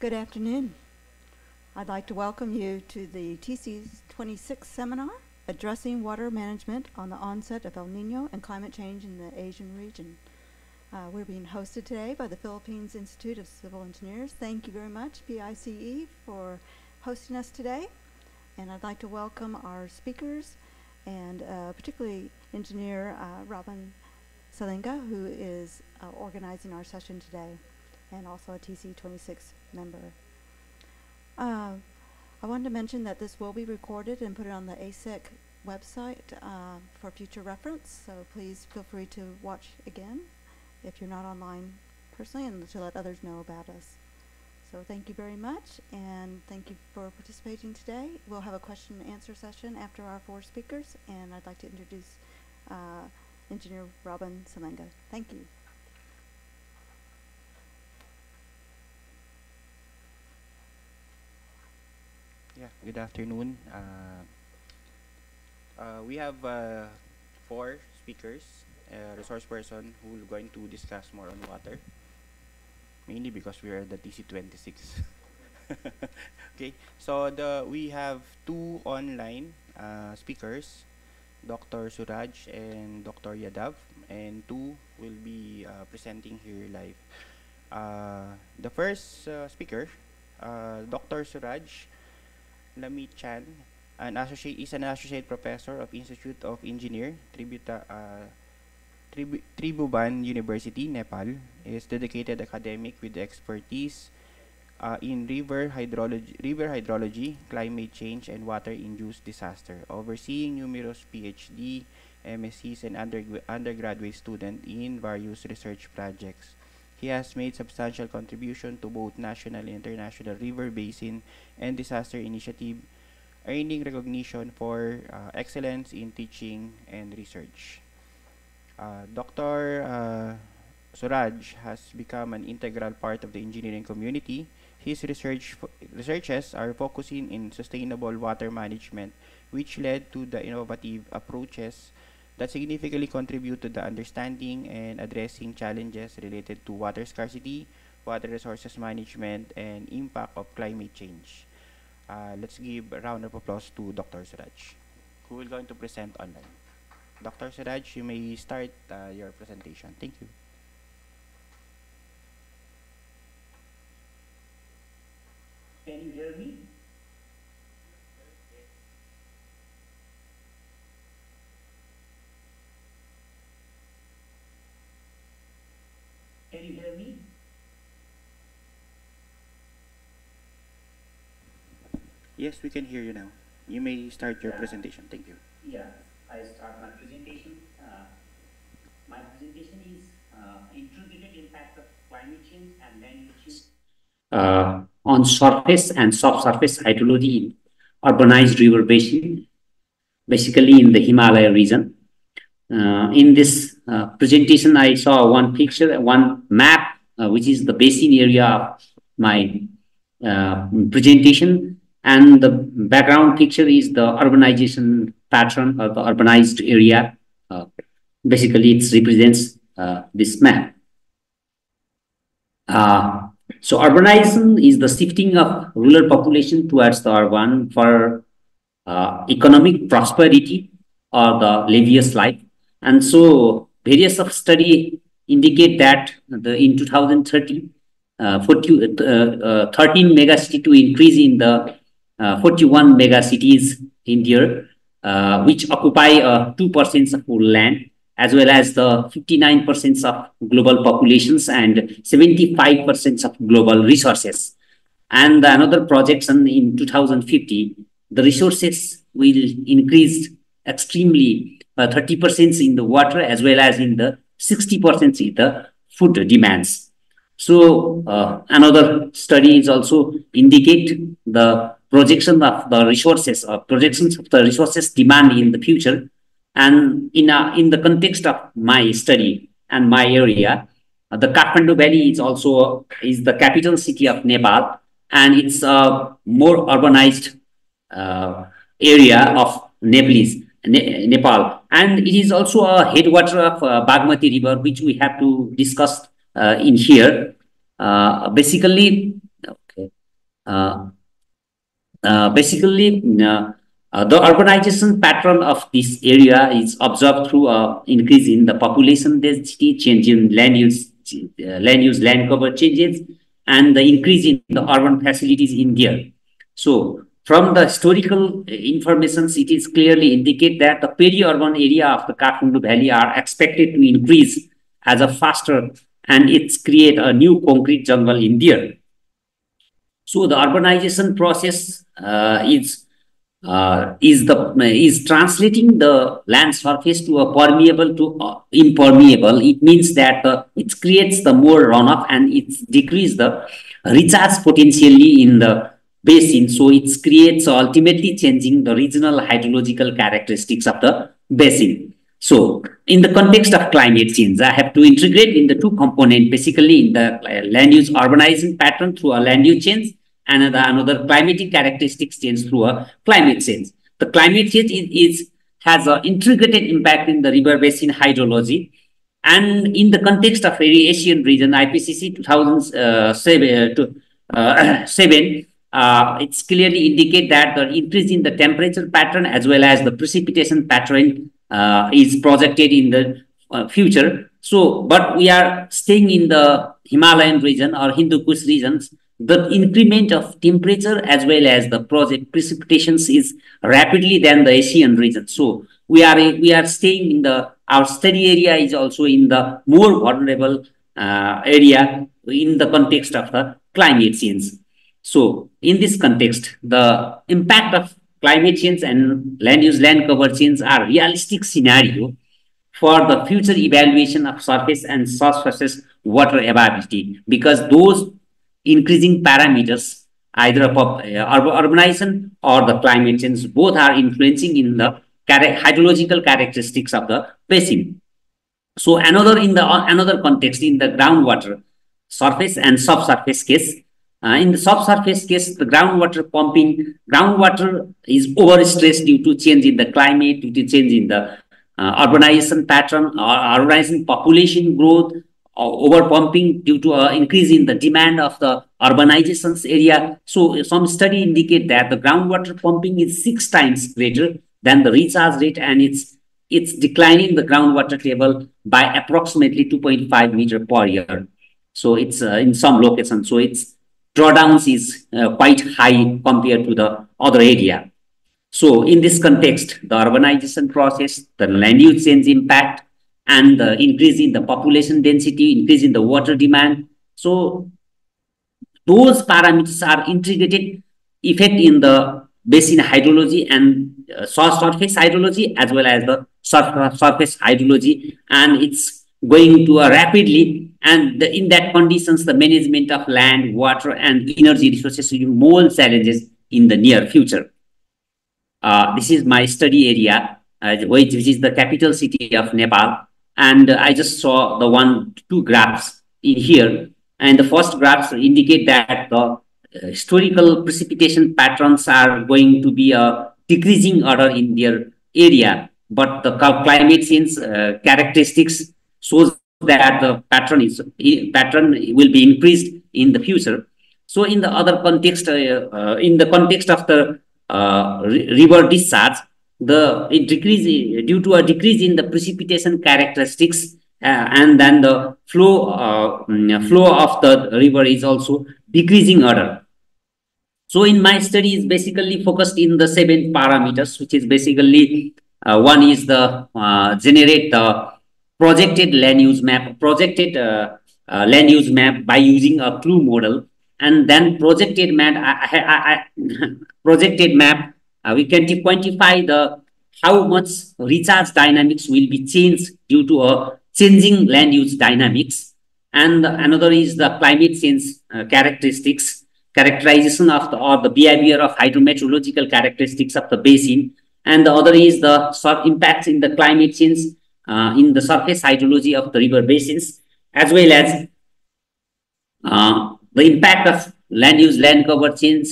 Good afternoon. I'd like to welcome you to the TC-26 seminar, Addressing Water Management on the Onset of El Niño and Climate Change in the Asian Region. We're being hosted today by the Philippines Institute of Civil Engineers. Thank you very much, PICE, for hosting us today. And I'd like to welcome our speakers, and particularly Engineer Robin Salenga, who is organizing our session today, and also a TC-26 member. I wanted to mention that this will be recorded and put it on the Assoc website for future reference, so please feel free to watch again if you're not online personally, and to let others know about us. So thank you very much, and thank you for participating today. We'll have a question and answer session after our four speakers, and I'd like to introduce Engineer Robin Salenga. Thank you. Yeah, good afternoon. We have four speakers, resource person who are going to discuss more on water, mainly because we are the TC-26. Okay, so we have two online speakers, Dr. Suraj and Dr. Yadav, and two will be presenting here live. The first speaker, Dr. Suraj Lamichhane, is an associate professor of Institute of Engineer, Tribhuvan University, Nepal. Is dedicated academic with expertise in river hydrology, climate change, and water-induced disaster, overseeing numerous PhD, MScs, and undergraduate students in various research projects. He has made substantial contribution to both national and international river basin and disaster initiative, earning recognition for excellence in teaching and research. Dr. Suraj has become an integral part of the engineering community. His researches are focusing in sustainable water management, which led to the innovative approaches that significantly contribute to the understanding and addressing challenges related to water scarcity, water resources management, and impact of climate change. Let's give a round of applause to Dr. Suraj, who will going to present online. Dr. Suraj, you may start your presentation. Thank you. Can you hear me? Can you hear me? Yes, we can hear you now. You may start your presentation. Thank you. Yeah, I start my presentation. My presentation is integrated impact of climate change and land use on surface and subsurface hydrology in urbanized river basin, basically in the Himalaya region. In this presentation, I saw one picture, one map, which is the basin area of my presentation, and the background picture is the urbanization pattern of the urbanized area. Basically, it represents this map. So urbanization is the shifting of rural population towards the urban for economic prosperity or the lavish life. And so various of study indicate that in 2030, 13 mega city to increase in the 41 mega cities in there, which occupy 2% of land, as well as the 59% of global populations and 75% of global resources. And another projection in 2050, the resources will increase extremely, 30% in the water as well as in the 60% in the food demands. So another study is also indicate the projection of the resources, projections of the resources demand in the future. And in the context of my study and my area, the Kathmandu Valley is the capital city of Nepal, and it's a more urbanized area of Nepal, and it is also a headwater of Bagmati River, which we have to discuss in here. Basically, okay. basically, the urbanization pattern of this area is observed through increase in the population density, change in land cover changes, and the increase in the urban facilities in there. So, from the historical information, it is clearly indicate that the peri-urban area of the Kathmandu Valley are expected to increase as a faster, and it's create a new concrete jungle in there. So the urbanization process is translating the land surface to a permeable to impermeable. It means that it creates the more runoff and it decreases the recharge potentially in the basin. So it creates ultimately changing the regional hydrological characteristics of the basin. So in the context of climate change, I have to integrate in the two components, basically in the land use urbanizing pattern through a land use change and another climatic characteristics change through a climate change. The climate change has an integrated impact in the river basin hydrology. And in the context of Asian region, IPCC 2007, it's clearly indicate that the increase in the temperature pattern as well as the precipitation pattern is projected in the future. So, but we are staying in the Himalayan region or Hindu Kush regions. The increment of temperature as well as the precipitations is rapidly than the Asian region. So we are staying in our study area is also in the more vulnerable area in the context of the climate change. So in this context, the impact of climate change and land use land cover change are realistic scenario for the future evaluation of surface and subsurface water availability, because those increasing parameters, either urbanization or the climate change, both are influencing in the hydrological characteristics of the basin. So another context in the groundwater surface and subsurface case. In the subsurface case, the groundwater is overstressed due to change in the climate, due to change in the urbanization pattern or urbanizing population growth, over pumping due to increase in the demand of the urbanizations area. So some study indicate that the groundwater pumping is 6 times greater than the recharge rate, and it's declining the groundwater table by approximately 2.5 meter per year. So it's in some locations. So its drawdowns is quite high compared to the other area. So in this context, the urbanization process, the land use change impact, and the increase in the population density, increase in the water demand. So those parameters are integrated effect in the basin hydrology and surface hydrology as well as the surface hydrology, and it's going to rapidly, and in that conditions the management of land, water and energy resources will be more challenges in the near future. This is my study area, which is the capital city of Nepal. And I just saw the 2 graphs in here. And the first graphs indicate that the historical precipitation patterns are going to be a decreasing order in their area. But the climate change characteristics shows that the pattern will be increased in the future. So in the other context, in the context of the river discharge, it decrease due to a decrease in the precipitation characteristics, and then the flow of the river is also decreasing order. So in my study is basically focused in the 7 parameters, which is basically one is the generate the projected land use map by using a clue model, and then projected map we can quantify how much recharge dynamics will be changed due to a changing land use dynamics. And another is the climate change characterization of the behavior of hydrometeorological characteristics of the basin. And the other is the impacts in the climate change in the surface hydrology of the river basins, as well as the impact of land use land cover change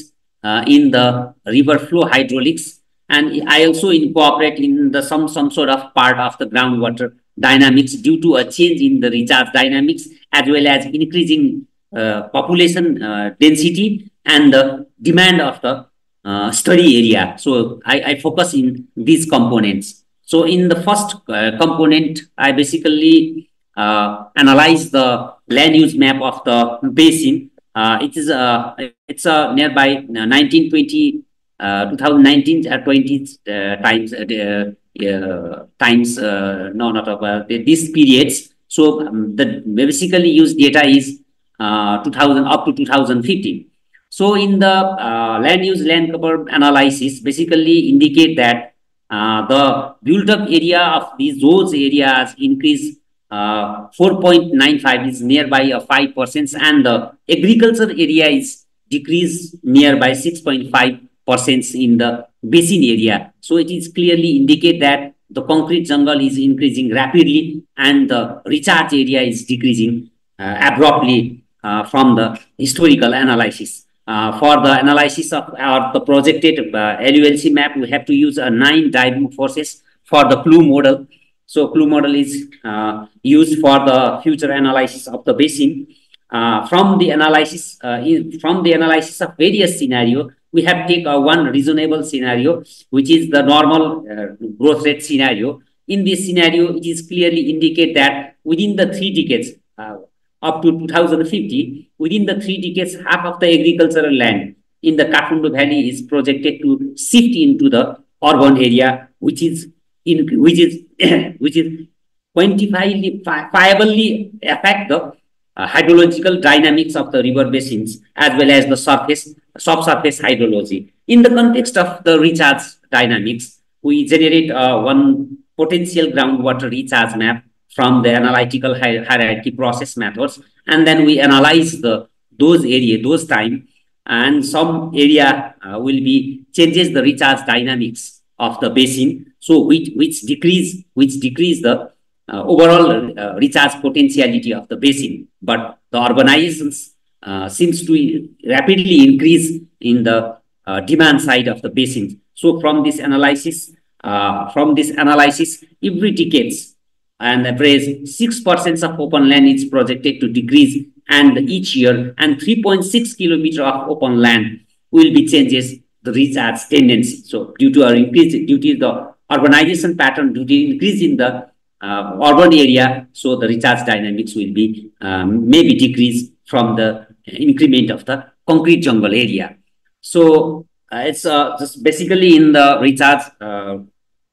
in the river flow hydraulics. And I also incorporate in the some sort of part of the groundwater dynamics due to a change in the recharge dynamics, as well as increasing population density and the demand of the study area. So I focus in these components. So in the first component, I basically analyze the land use map of the basin. It's a nearby 1920 2019 20 times no, not about these periods. So the basically used data is 2000 up to 2015. So in the land use land cover analysis, basically indicate that the built-up area of those areas increase 4.95 is nearby 5%, and the agriculture area is decreased nearby 6.5% in the basin area. So it is clearly indicate that the concrete jungle is increasing rapidly and the recharge area is decreasing abruptly from the historical analysis. For the analysis of the projected LULC map, we have to use 9 driving forces for the clue model. So clue model is used for the future analysis of the basin. From the analysis of various scenario, we have take one reasonable scenario, which is the normal growth rate scenario. In this scenario, it is clearly indicate that within the 3 decades, up to 2050, within the 3 decades, half of the agricultural land in the Kathmandu Valley is projected to shift into the urban area, which is quantifiably affect the hydrological dynamics of the river basins as well as the subsurface hydrology. In the context of the recharge dynamics, we generate one potential groundwater recharge map from the analytical hierarchy process methods, and then we analyze those time, and some area will be changes the recharge dynamics of the basin, so which decrease the overall recharge potentiality of the basin. But the urbanizations seems to rapidly increase in the demand side of the basin. So from this analysis, every decades, an average 6% of open land is projected to decrease, and each year, and 3.6 kilometers of open land will be changes the recharge tendency. So due to the urbanization pattern, due to increase in the urban area, so the recharge dynamics will be maybe decrease from the increment of the concrete jungle area. So it's just basically in the recharge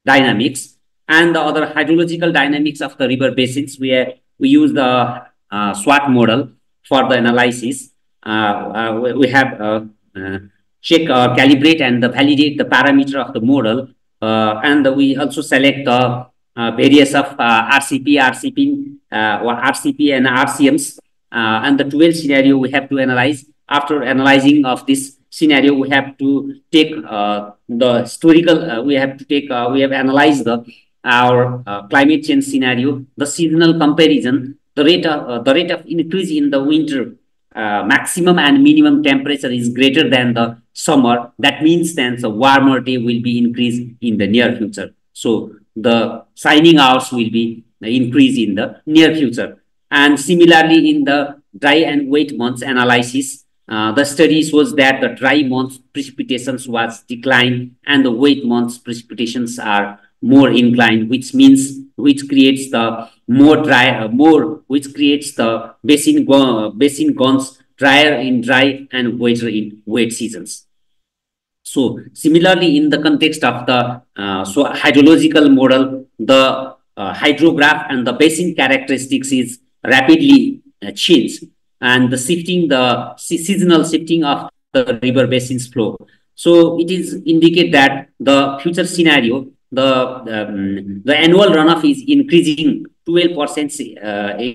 dynamics. And the other hydrological dynamics of the river basins, we use the SWOT model for the analysis. We have check, calibrate, and validate the parameter of the model, and we also select the various of RCP, and RCMs, and the 12 scenario we have to analyze. After analyzing of this scenario, we have to take the historical. We have analyzed our climate change scenario, the seasonal comparison, the rate of increase in the winter, maximum and minimum temperature is greater than the summer. That means then the warmer day will be increased in the near future. So the shining hours will be increased in the near future. And similarly, in the dry and wet months analysis, the study shows that the dry months precipitations was declined and the wet months precipitations are more inclined, which creates the which creates the basin gons drier in dry and wetter in wet seasons. So similarly, in the context of the hydrological model, the hydrograph and the basin characteristics is rapidly changed, and the seasonal shifting of the river basin's flow. So it is indicate that the future scenario, the annual runoff is increasing 12%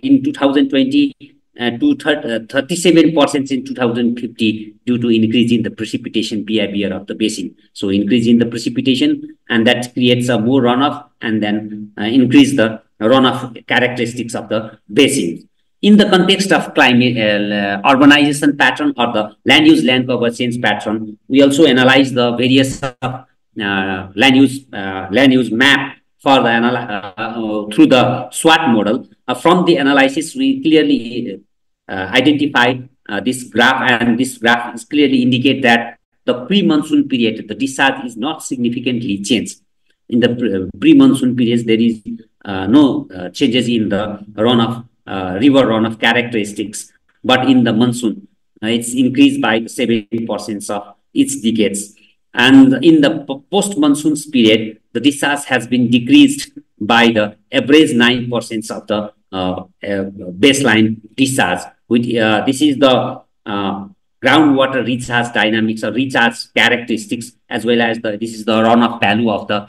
in 2020 to 37% in 2050 due to increase in the precipitation behavior of the basin. So increase in the precipitation, and that creates a more runoff, and then increase the runoff characteristics of the basin. In the context of climate urbanization pattern or the land use land cover change pattern, we also analyze the various land use map for the through the SWOT model. From the analysis, we clearly identify this graph, and this graph is clearly indicate that the pre-monsoon period, the discharge is not significantly changed. In the pre-monsoon periods, there is no changes in the runoff, river runoff characteristics, but in the monsoon, it's increased by 7% of each decades. And in the post-monsoon period, the discharge has been decreased by the average 9% of the baseline discharge. This is the groundwater recharge dynamics or recharge characteristics, as well as this is the runoff value of the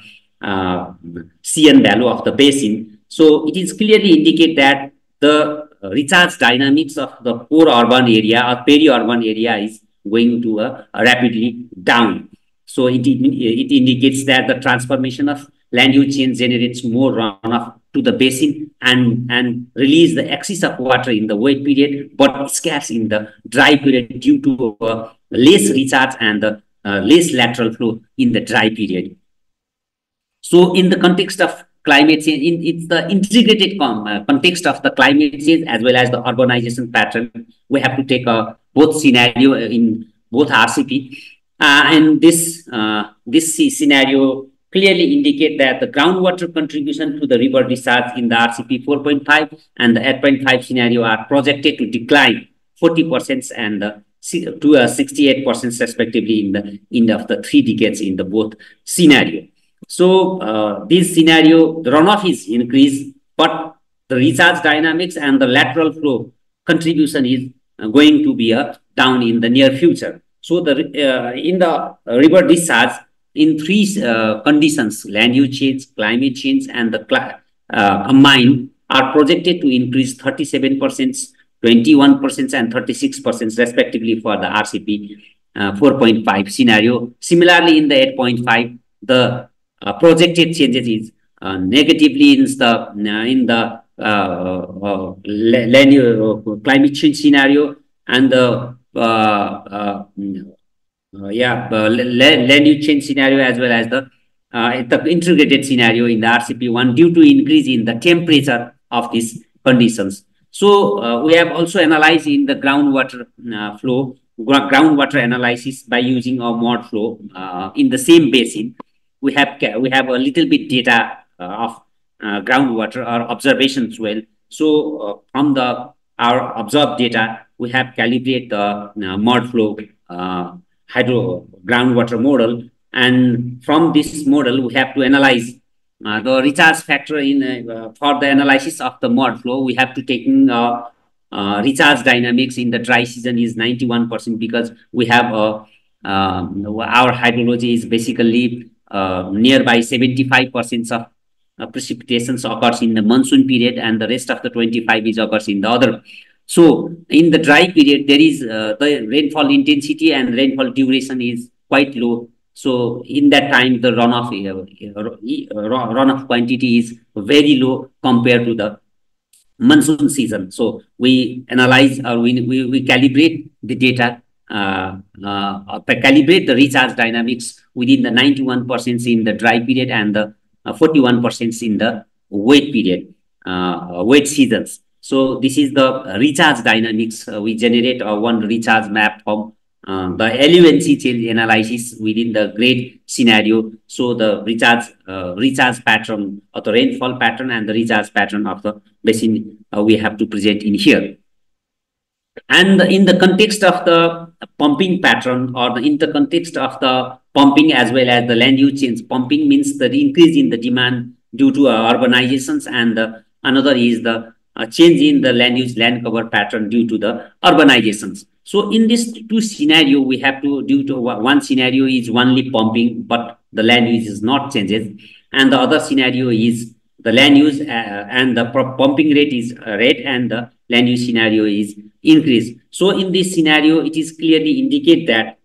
CN value of the basin. So it is clearly indicate that the recharge dynamics of the core urban area or peri-urban area is going to rapidly down. So it indicates that the transformation of land use change generates more runoff to the basin and release the excess of water in the wet period, but scarce in the dry period due to less recharge and less lateral flow in the dry period. So in the context of climate change, it's the integrated context of the climate change as well as the urbanization pattern, we have to take both scenario in both RCP. And this scenario clearly indicate that the groundwater contribution to the river discharge in the RCP 4.5 and the 8.5 scenario are projected to decline 40% and to 68% respectively in the end of the 3 decades in the both scenario. So this scenario, the runoff is increased, but the recharge dynamics and the lateral flow contribution is going to be down in the near future. So in the river discharge, in 3 conditions, land use change, climate change, and the combined are projected to increase 37%, 21%, and 36% respectively for the RCP 4.5 scenario. Similarly, in the 8.5, the projected changes is negatively in the land use, climate change scenario and the land use change scenario as well as the integrated scenario in the RCP1 due to increase in the temperature of these conditions. So we have also analyzed in the groundwater flow, groundwater analysis by using a mod flow in the same basin. We have a little bit data of groundwater or observations well. So from our observed data, we have calibrated the mod flow hydro groundwater model, and from this model we have to analyze the recharge factor in for the analysis of the mod flow. We have to take in recharge dynamics in the dry season is 91% because we have our hydrology is basically nearby 75% of precipitations occurs in the monsoon period, and the rest of the 25 is occurs in the other. So in the dry period, there is the rainfall intensity and rainfall duration is quite low. So in that time, the runoff quantity is very low compared to the monsoon season. So we analyze or we calibrate the data, calibrate the recharge dynamics within the 91% in the dry period and the 41% in the wet period, wet seasons. So this is the recharge dynamics. We generate one recharge map from the LULC change analysis within the grade scenario. So the recharge pattern of the rainfall pattern and the recharge pattern of the basin we have to present in here. And in the context of the pumping pattern or in the context of the pumping as well as the land use change, pumping means the increase in the demand due to urbanizations, and another is the change in the land use land cover pattern due to the urbanizations. So in this 2 scenario, we have to, due to one scenario is only pumping, but the land use is not changes. And the other scenario is the land use and the pumping rate is red and the land use scenario is increased. So in this scenario, it is clearly indicate that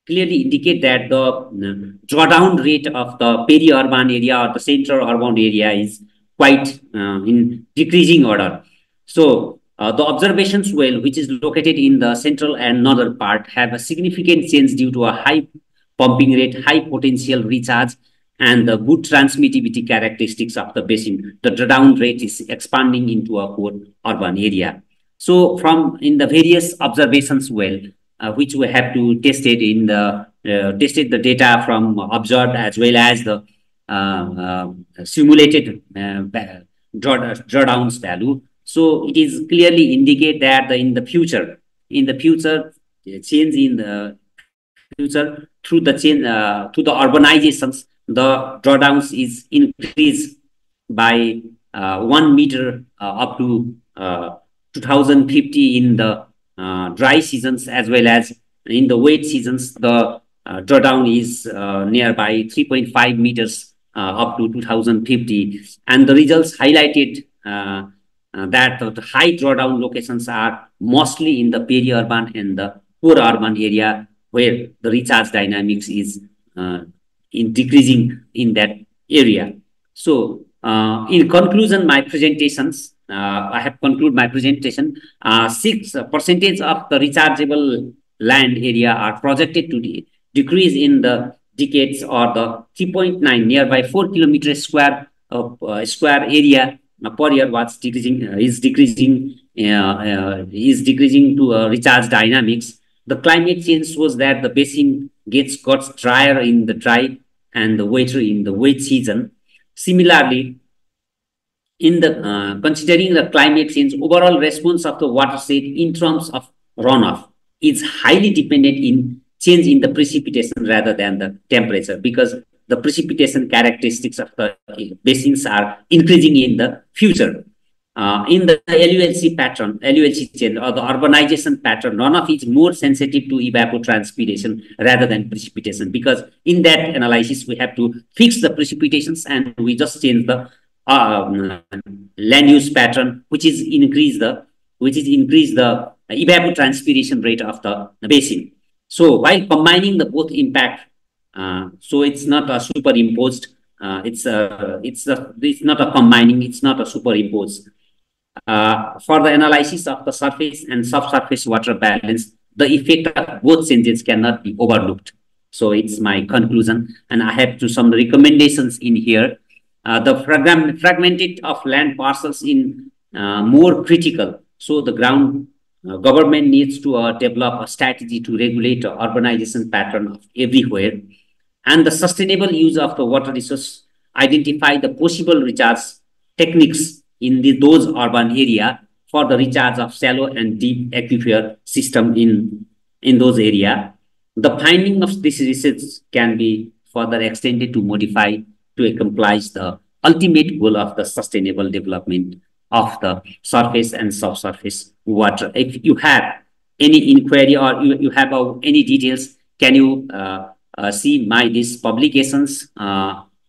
the drawdown rate of the peri-urban area or the central urban area is quite in decreasing order. So the observations well, which is located in the central and northern part, have a significant change due to a high pumping rate, high potential recharge, and the good transmittivity characteristics of the basin. The drawdown rate is expanding into a core urban area. So from in the various observations well, which we have to test it in the tested the data from observed as well as the simulated drawdowns value. So it is clearly indicate that in the future, change in the future through the change to the urbanizations, the drawdowns is increased by 1 meter up to 2050 in the dry seasons as well as in the wet seasons. The drawdown is nearby 3.5 meters up to 2050, and the results highlighted that the high drawdown locations are mostly in the peri-urban and the poor urban area where the recharge dynamics is in decreasing in that area. So, in conclusion, my presentations, I have concluded my presentation. 6% of the rechargeable land area are projected to decrease in the decades, or the 3.9 nearby 4 kilometers square of square area per year was decreasing is decreasing to recharge dynamics. The climate change shows that the basin got drier in the dry and the wetter in the wet season. Similarly, in the considering the climate change, overall response of the watershed in terms of runoff is highly dependent in change in the precipitation rather than the temperature, because the precipitation characteristics of the basins are increasing in the future. In the LULC pattern, LULC change or the urbanization pattern, runoff is more sensitive to evapotranspiration rather than precipitation, because in that analysis we have to fix the precipitations and we just change the land use pattern, which is increase the evapotranspiration rate of the basin. So while combining the both impact, so it's not a superimposed. It's not a combining. It's not a superimposed. For the analysis of the surface and subsurface water balance, the effect of both changes cannot be overlooked. So it's my conclusion, and I have some recommendations in here. The fragmented of land parcels in more critical. So the government needs to develop a strategy to regulate urbanization pattern of everywhere, and the sustainable use of the water resource. Identify the possible recharge techniques in those urban area for the recharge of shallow and deep aquifer system in those area. The finding of this research can be further extended to modify to accomplish the ultimate goal of the sustainable development of the surface and subsurface water. If you have any inquiry or you have any details, can you see these publications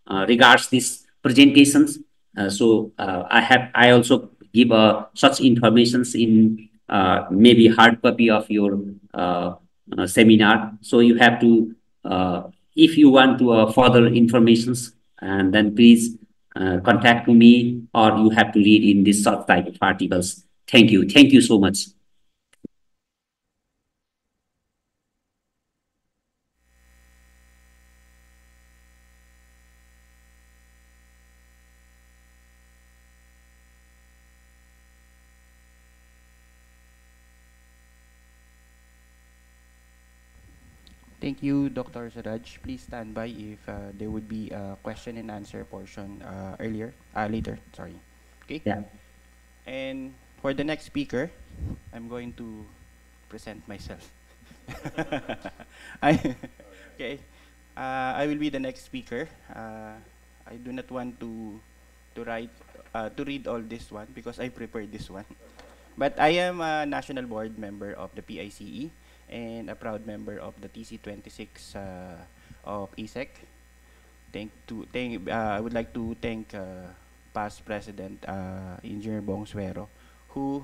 regards these presentations? I also give such informations in maybe hard copy of your seminar. So you have to, if you want to further informations, and then please contact me, or you have to read in this sort type of articles. Thank you. Thank you so much. Thank you, Dr. Suraj. Please stand by if there would be a question and answer portion later. Sorry. Okay. Yeah. And for the next speaker, I'm going to present myself. Okay. I will be the next speaker. I do not want to read all this one because I prepared this one. But I am a national board member of the PICE and a proud member of the TC-26 of ESEC. I would like to thank past President Engineer Bong Suero, who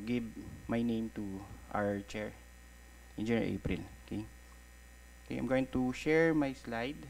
gave my name to our chair, Engineer April. Okay. Okay, I'm going to share my slide.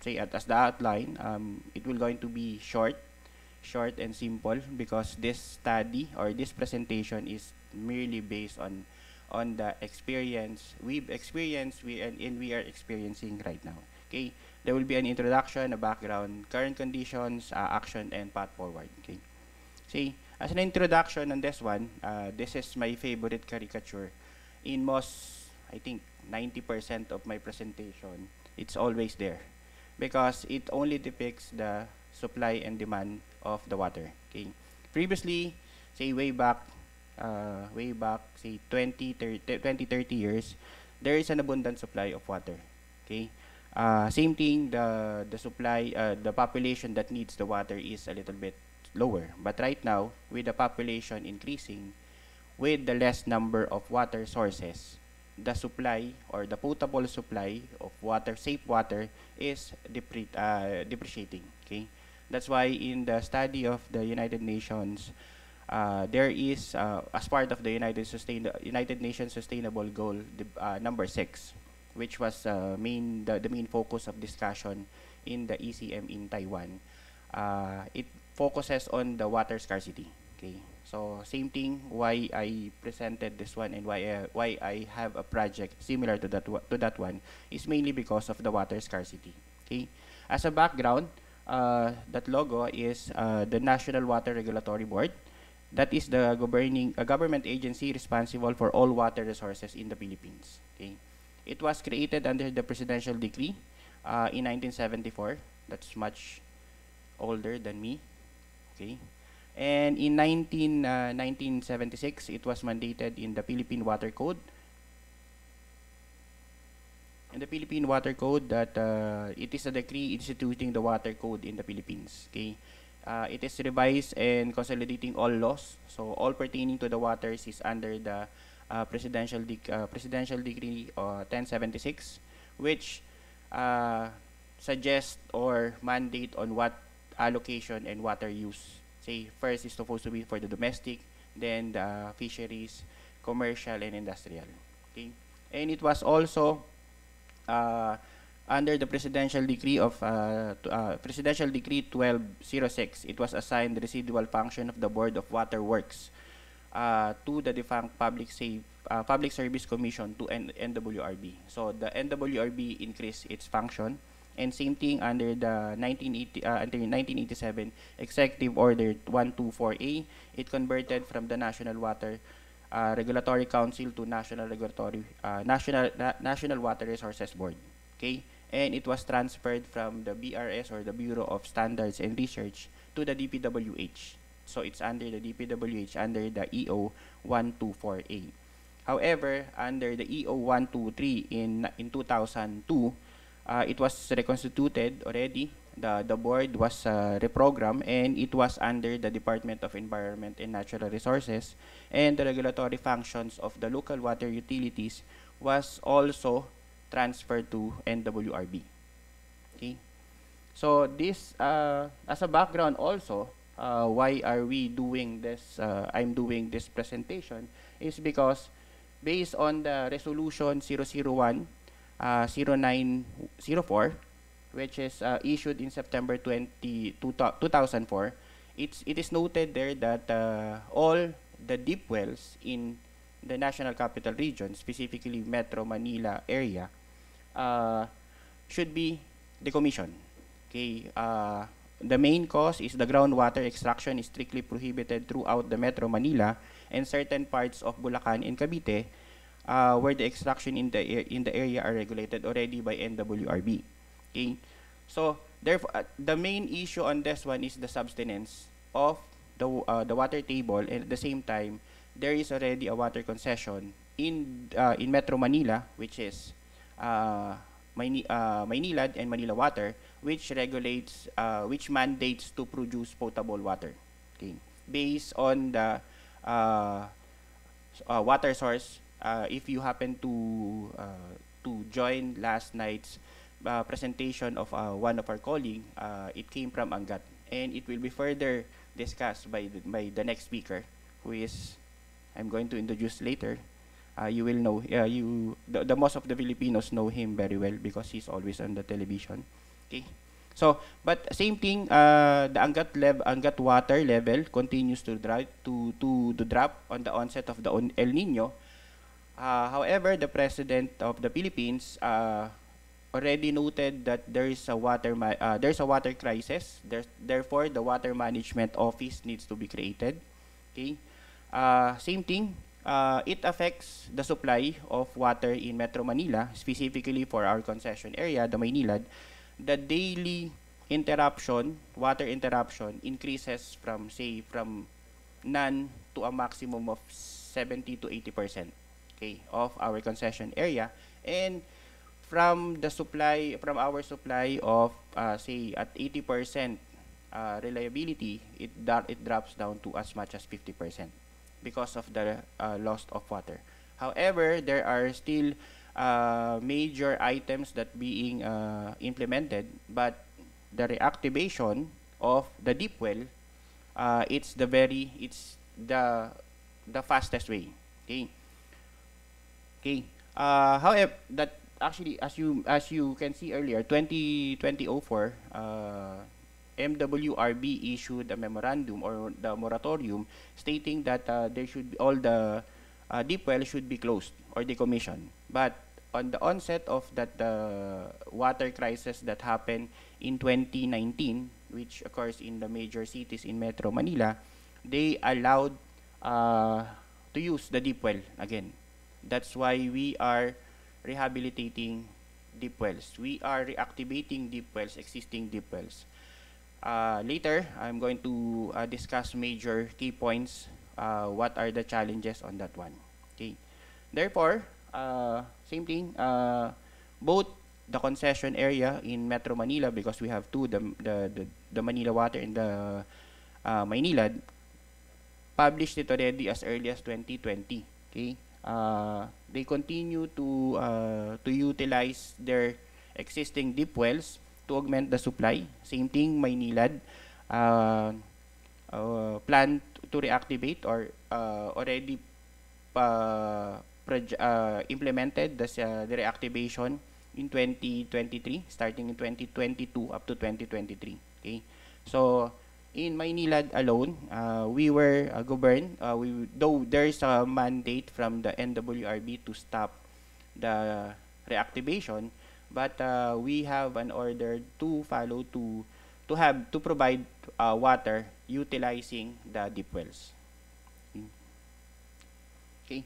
say as the outline, it will going to be short and simple, because this study or this presentation is merely based on the experience we've experienced and we are experiencing right now. Okay, there will be an introduction, a background, current conditions, action, and path forward. Okay, see, as an introduction on this one, this is my favorite caricature. In most, I think 90% of my presentation, it's always there, because it only depicts the supply and demand of the water. Okay, previously, say way back, say 20, 30 years, there is an abundant supply of water. Okay, same thing, the supply, the population that needs the water is a little bit lower. But right now, with the population increasing, with the less number of water sources, the supply or the potable supply of water, safe water, is depreciating. Okay, that's why in the study of the United Nations, there is, as part of the United Nations Sustainable Goal number 6, which was the main focus of discussion in the ECM in Taiwan. It focuses on the water scarcity. Okay, so same thing why I presented this one and why I have a project similar to that one is mainly because of the water scarcity. Okay, as a background, that logo is the National Water Regulatory Board. That is the government agency responsible for all water resources in the Philippines. Okay, it was created under the presidential decree in 1974. That's much older than me. Okay, and in 1976, it was mandated in the Philippine Water Code. In the Philippine Water Code, that it is a decree instituting the water code in the Philippines. Okay, it is revised and consolidating all laws. So all pertaining to the waters is under the presidential decree 1076, which suggests or mandate on what allocation and water use. Say first is supposed to be for the domestic, then the fisheries, commercial, and industrial. Okay, and it was also under the presidential decree of presidential decree 1206. It was assigned the residual function of the Board of Water Works to the defunct Public Service Commission, to NWRB. So the NWRB increased its function, and same thing under the 1987 Executive Order 124A. It converted from the National Water Regulatory Council to National Water Resources Board. Okay, and it was transferred from the BRS, or the Bureau of Standards and Research, to the DPWH. So it's under the DPWH under the EO 124A. However, under the EO 123 in 2002, it was reconstituted already. The board was reprogrammed, and it was under the Department of Environment and Natural Resources, and the regulatory functions of the local water utilities was also transferred to NWRB. Okay, so this as a background also, why are we doing this? I'm doing this presentation is because based on the resolution 001 0904, which is issued in September 2004, it is noted there that all the deep wells in the National Capital Region, specifically Metro Manila area, should be decommissioned. Okay, the main cause is the groundwater extraction is strictly prohibited throughout the Metro Manila and certain parts of Bulacan and Cavite, where the extraction in the area are regulated already by NWRB. Okay, so therefore, the main issue on this one is the subsidence of the water table, and at the same time, there is already a water concession in Metro Manila, which is MANILA'S and Manila Water, which regulates, which mandates to produce potable water. Okay, based on the water source. If you happen to join last night's presentation of one of our colleagues, it came from Angat, and it will be further discussed by the next speaker, who is I'm going to introduce later. You will know, the most of the Filipinos know him very well because he's always on the television. Okay. So, but same thing, the Angat water level continues to drop on the onset of the El Nino. However, the President of the Philippines already noted that there's a water crisis. Therefore, the Water Management Office needs to be created. Okay. Same thing. It affects the supply of water in Metro Manila, specifically for our concession area, the MANILA'S. The daily water interruption increases from none to a maximum of 70 to 80%, okay, of our concession area. And from our supply of say at 80% reliability, it drops down to as much as 50% because of the loss of water. However, there are still major items that being implemented, but the reactivation of the deep well, it's the fastest way. Okay. Okay. However, that actually, as you can see earlier, 2004, MWRB issued a memorandum or the moratorium stating that there should be all the deep wells should be closed or decommissioned. But on the onset of that water crisis that happened in 2019, which occurs in the major cities in Metro Manila, they allowed to use the deep well again. That's why we are rehabilitating deep wells. We are reactivating deep wells, existing deep wells. Later, I'm going to discuss major key points. What are the challenges on that one? Okay. Therefore, same thing. Both the concession area in Metro Manila, because we have two, the Manila Water and the MANILA'S, published it already as early as 2020. Okay. They continue to utilize their existing deep wells to augment the supply. Same thing, MANILA'S plan to reactivate or already implemented the reactivation in 2023, starting in 2022 up to 2023. Okay, so in MANILA'S alone, we were governed. Though there is a mandate from the NWRB to stop the reactivation, but we have an order to follow to provide water utilizing the deep wells. Okay.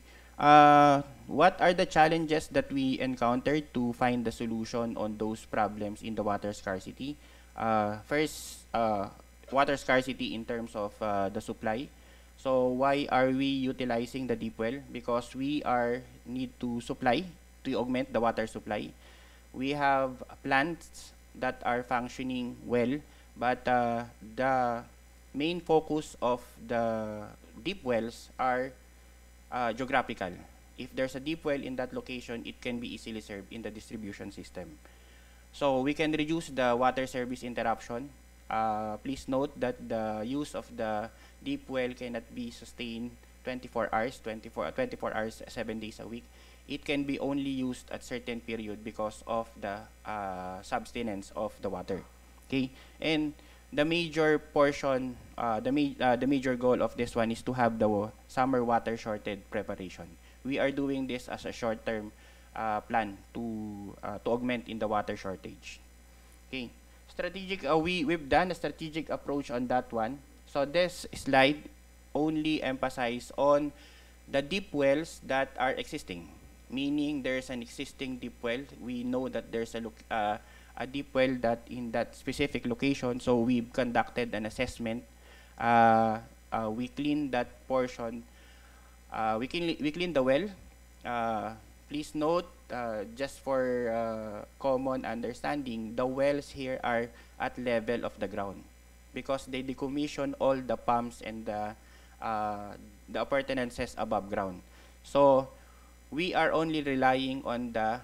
What are the challenges that we encountered to find the solution on those problems in the water scarcity? First, water scarcity in terms of the supply. So why are we utilizing the deep well? Because we need to augment the water supply. We have plants that are functioning well, but the main focus of the deep wells are geographical. If there's a deep well in that location, it can be easily served in the distribution system. So we can reduce the water service interruption. Please note that the use of the deep well cannot be sustained 24 hours, 24 hours, 7 days a week. It can be only used at certain period because of the subsistence of the water. Okay, and the major portion, the major goal of this one is to have the summer water shortage preparation. We are doing this as a short-term plan to augment in the water shortage. Okay, strategic. We've done a strategic approach on that one. So this slide only emphasize on the deep wells that are existing. Meaning there's an existing deep well. We know that there's a deep well that in that specific location. So we've conducted an assessment. We cleaned that portion. We cleaned the well. Please note, just for common understanding, the wells here are at level of the ground because they decommission all the pumps and the appurtenances above ground. So we are only relying on the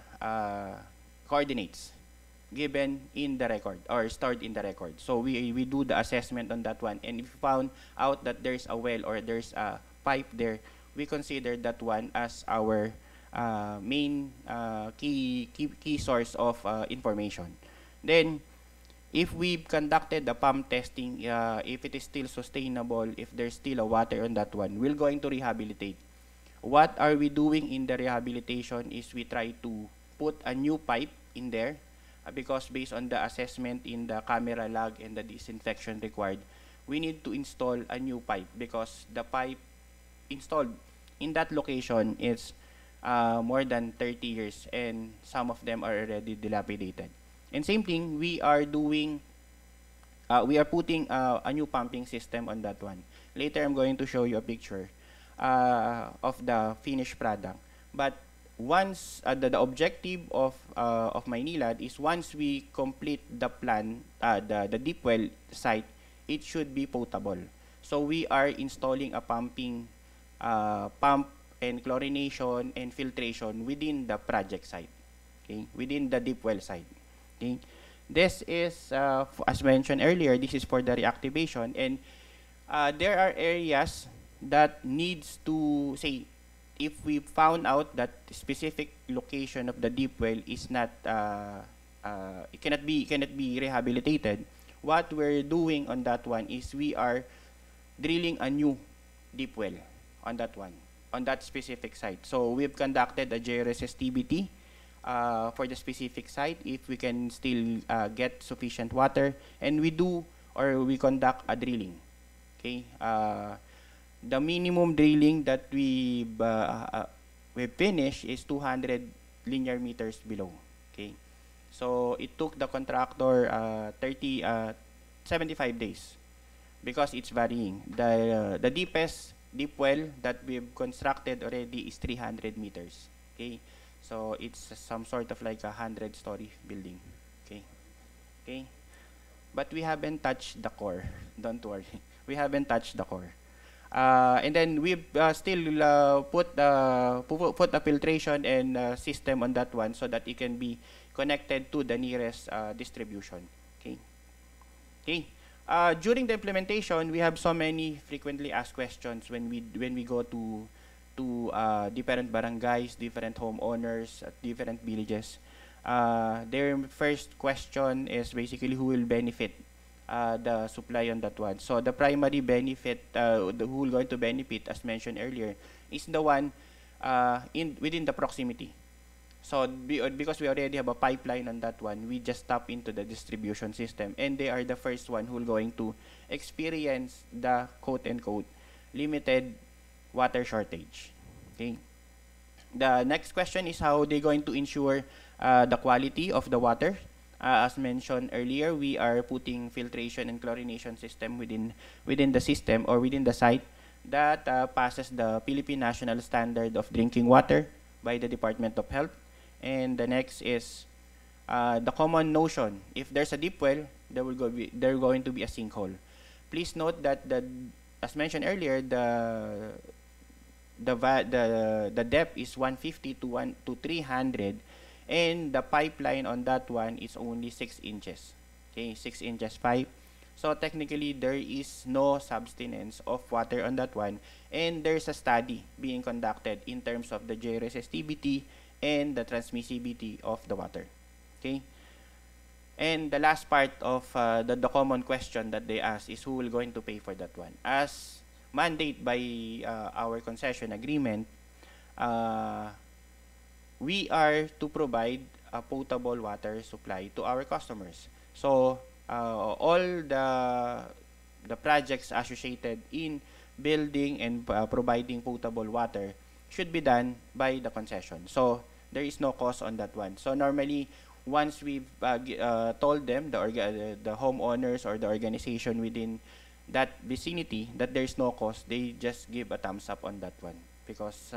coordinates given in the record or stored in the record. So we do the assessment on that one, and if we found out that there's a well or there's a pipe there, we consider that one as our main key source of information. Then if we've conducted the pump testing, if it is still sustainable, if there's still a water on that one, we're going to rehabilitate. What are we doing in the rehabilitation is we try to put a new pipe in there because based on the assessment in the camera log and the disinfection required, we need to install a new pipe because the pipe installed in that location is more than 30 years and some of them are already dilapidated. And same thing, we are doing, we are putting a new pumping system on that one. Later, I'm going to show you a picture of the finished product. But once the objective of MANILA'S is once we complete the plan, the deep well site, it should be potable. So we are installing a pumping pump and chlorination and filtration within the project site, okay, within the deep well site. Okay, this is as mentioned earlier. This is for the reactivation, and there are areas that needs to say if we found out that specific location of the deep well is not it cannot be rehabilitated. What we're doing on that one is we are drilling a new deep well on that one, on that specific site. So we've conducted a JRSSTBT for the specific site if we can still get sufficient water, and we do or we conduct a drilling. Okay, the minimum drilling that we finished is 200 linear meters below. Okay, so it took the contractor 75 days because it's varying. The deepest deep well that we've constructed already is 300 meters. Okay, so it's some sort of like a 100-story building. Okay, okay, but we haven't touched the core. Don't worry, we haven't touched the core. And then we've still put a filtration and system on that one so that it can be connected to the nearest distribution. Okay. Okay. During the implementation, we have so many frequently asked questions when we go to different barangays, different homeowners at different villages. Their first question is basically who will benefit the supply on that one. So the primary benefit, who will going to benefit, as mentioned earlier, is the one within the proximity. So because we already have a pipeline on that one, we just tap into the distribution system, and they are the first one who will going to experience the quote-unquote limited water shortage. Okay. The next question is how they're going to ensure the quality of the water. As mentioned earlier, we are putting filtration and chlorination system within the system or within the site that passes the Philippine National Standard of Drinking Water by the Department of Health. And the next is the common notion: if there's a deep well, there going to be a sinkhole. Please note that as mentioned earlier, the depth is 150 to 300. And the pipeline on that one is only 6 inches. Okay, 6 inches pipe. So technically, there is no subsidence of water on that one. And there's a study being conducted in terms of the JRSSTBT and the transmissibility of the water. Okay. And the last part of the common question that they ask is who will going to pay for that one. As mandated by our concession agreement, we are to provide a potable water supply to our customers. So all the projects associated in building and providing potable water should be done by the concession. So there is no cost on that one. So normally, once we've told them, the homeowners or the organization within that vicinity that there is no cost, they just give a thumbs up on that one because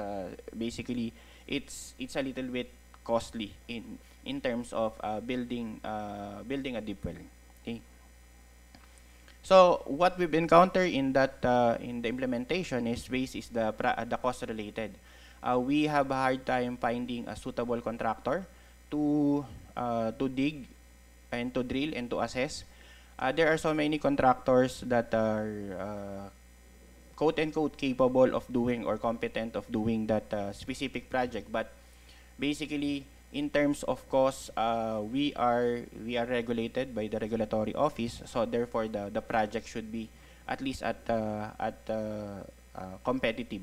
basically it's a little bit costly in terms of building a deep well. Okay. So what we've encountered in that in the implementation is the cost related. We have a hard time finding a suitable contractor to dig and to drill and to assess. There are so many contractors that are quote-unquote capable of doing or competent of doing that specific project, but basically in terms of cost, we are regulated by the regulatory office, so therefore the project should be at least at competitive.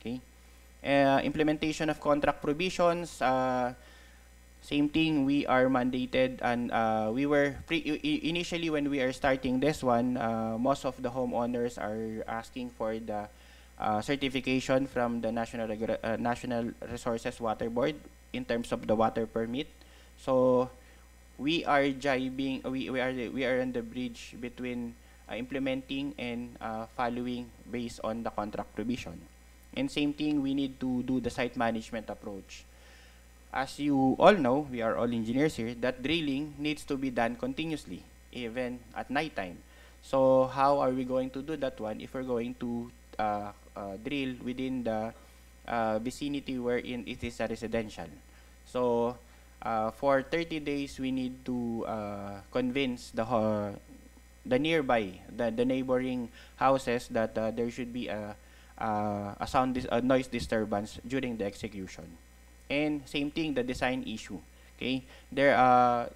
Okay. Implementation of contract provisions. Same thing. We are mandated, and we were initially when we are starting this one. Most of the homeowners are asking for the certification from the National Resources Water Board in terms of the water permit. So we are jibing. We are on the bridge between implementing and following based on the contract provision. And same thing, we need to do the site management approach. As you all know, we are all engineers here, that drilling needs to be done continuously, even at nighttime. So how are we going to do that one if we're going to drill within the vicinity wherein it is a residential? So for 30 days, we need to convince the nearby, the neighboring houses that there should be a noise disturbance during the execution. And same thing, the design issue. Okay, there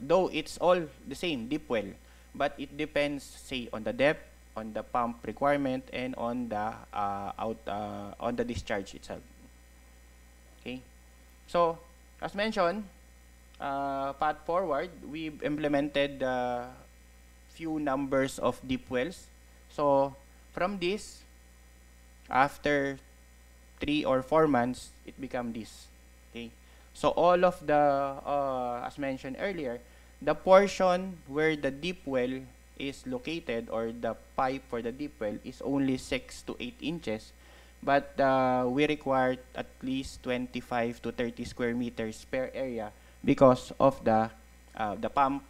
though it's all the same deep well, but it depends, say, on the depth, on the pump requirement, and on the on the discharge itself. Okay, so as mentioned, path forward, we've implemented few numbers of deep wells. So from this, after 3 or 4 months, it become this. Okay, so all of the as mentioned earlier, the portion where the deep well is located, or the pipe for the deep well, is only 6 to 8 inches, but we require at least 25 to 30 square meters per area because of the pump,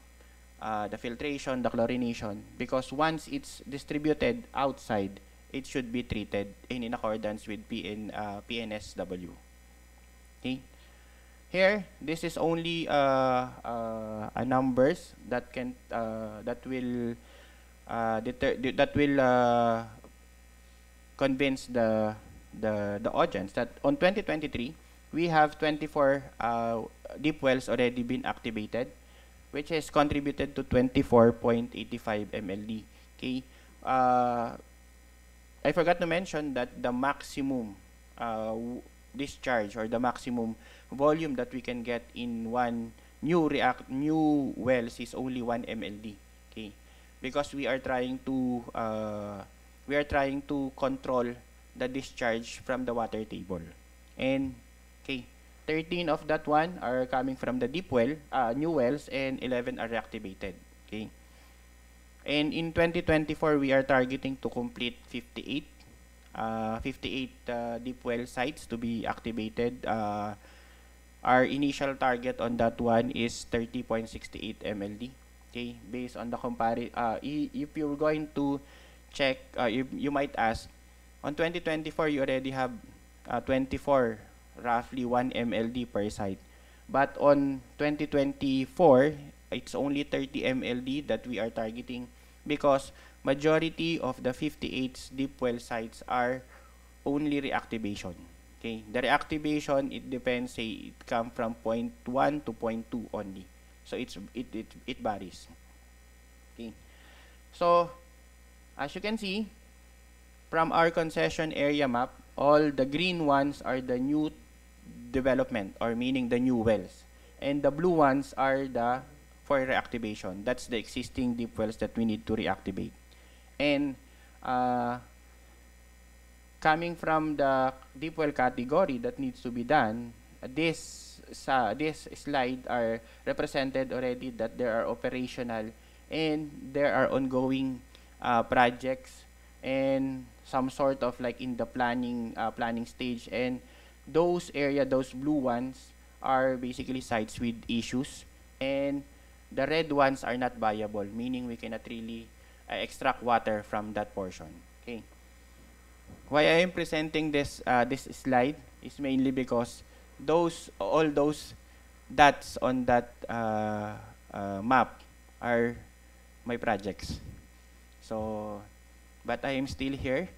the filtration, the chlorination, because once it's distributed outside, it should be treated in accordance with PNSW. Okay. Here, this is only a numbers that can that will convince the audience that on 2023 we have 24 deep wells already been activated, which has contributed to 24.85 MLD. Okay. I forgot to mention that the maximum discharge, or the maximum volume that we can get in one new wells, is only 1 MLD. Okay, because we are trying to control the discharge from the water table. And okay, 13 of that one are coming from the deep well, new wells, and 11 are reactivated. Okay, and in 2024 we are targeting to complete 58 deep well sites to be activated. Our initial target on that one is 30.68 MLD. Okay, based on the if you're going to check, you might ask, on 2024 you already have 24, roughly 1 MLD per site, but on 2024 it's only 30 MLD that we are targeting, because majority of the 58 deep well sites are only reactivation. Okay, the reactivation, it depends, say it come from 0.1 to 0.2 only, so it varies. Okay, so as you can see from our concession area map, all the green ones are the new development, or meaning the new wells, and the blue ones are the for reactivation. That's the existing deep wells that we need to reactivate. And coming from the deep well category that needs to be done, this slide are represented already, that there are operational and there are ongoing projects, and some sort of like in the planning stage. And those blue ones are basically sites with issues, and the red ones are not viable, meaning we cannot really extract water from that portion. Okay. Why I am presenting this slide is mainly because all those dots on that map are my projects. So, but I am still here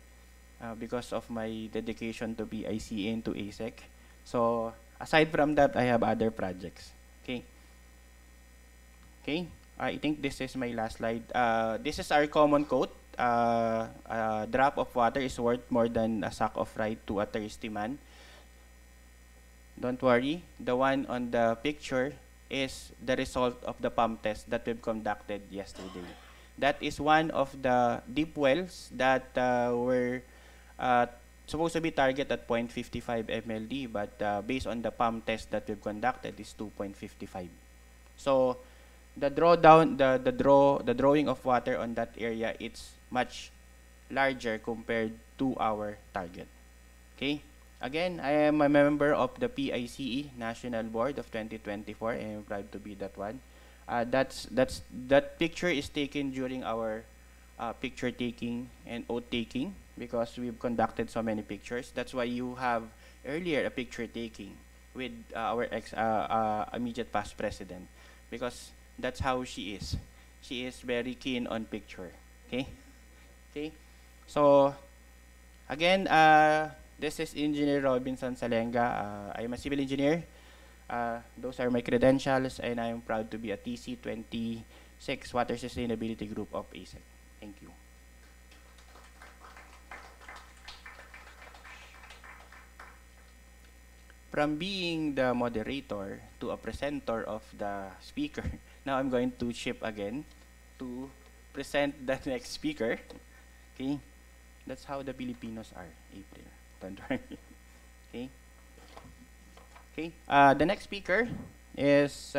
because of my dedication to BIC and to ASEC. So, aside from that, I have other projects. Okay. Okay. I think this is my last slide. This is our common quote. A drop of water is worth more than a sack of rice to a thirsty man. Don't worry. The one on the picture is the result of the pump test that we've conducted yesterday. That is one of the deep wells that were supposed to be target at 0.55 MLD, but based on the pump test that we've conducted is 2.55. So the drawing of water on that area, it's much larger compared to our target. Okay. Again, I am a member of the PICE National Board of 2024. I am proud to be that one. That picture is taken during our picture taking and oath taking, because we've conducted so many pictures. That's why you have earlier a picture taking with our immediate past president, because that's how she is. She is very keen on picture. Okay. Okay. So again, this is Engineer Robinson Salenga. I am a civil engineer. Those are my credentials, and I am proud to be a TC-26 Water Sustainability Group of ASEC. Thank you. From being the moderator to a presenter of the speaker, now I'm going to shift again to present the next speaker. Okay, that's how the Filipinos are, April. Don't worry. Okay. Okay. The next speaker is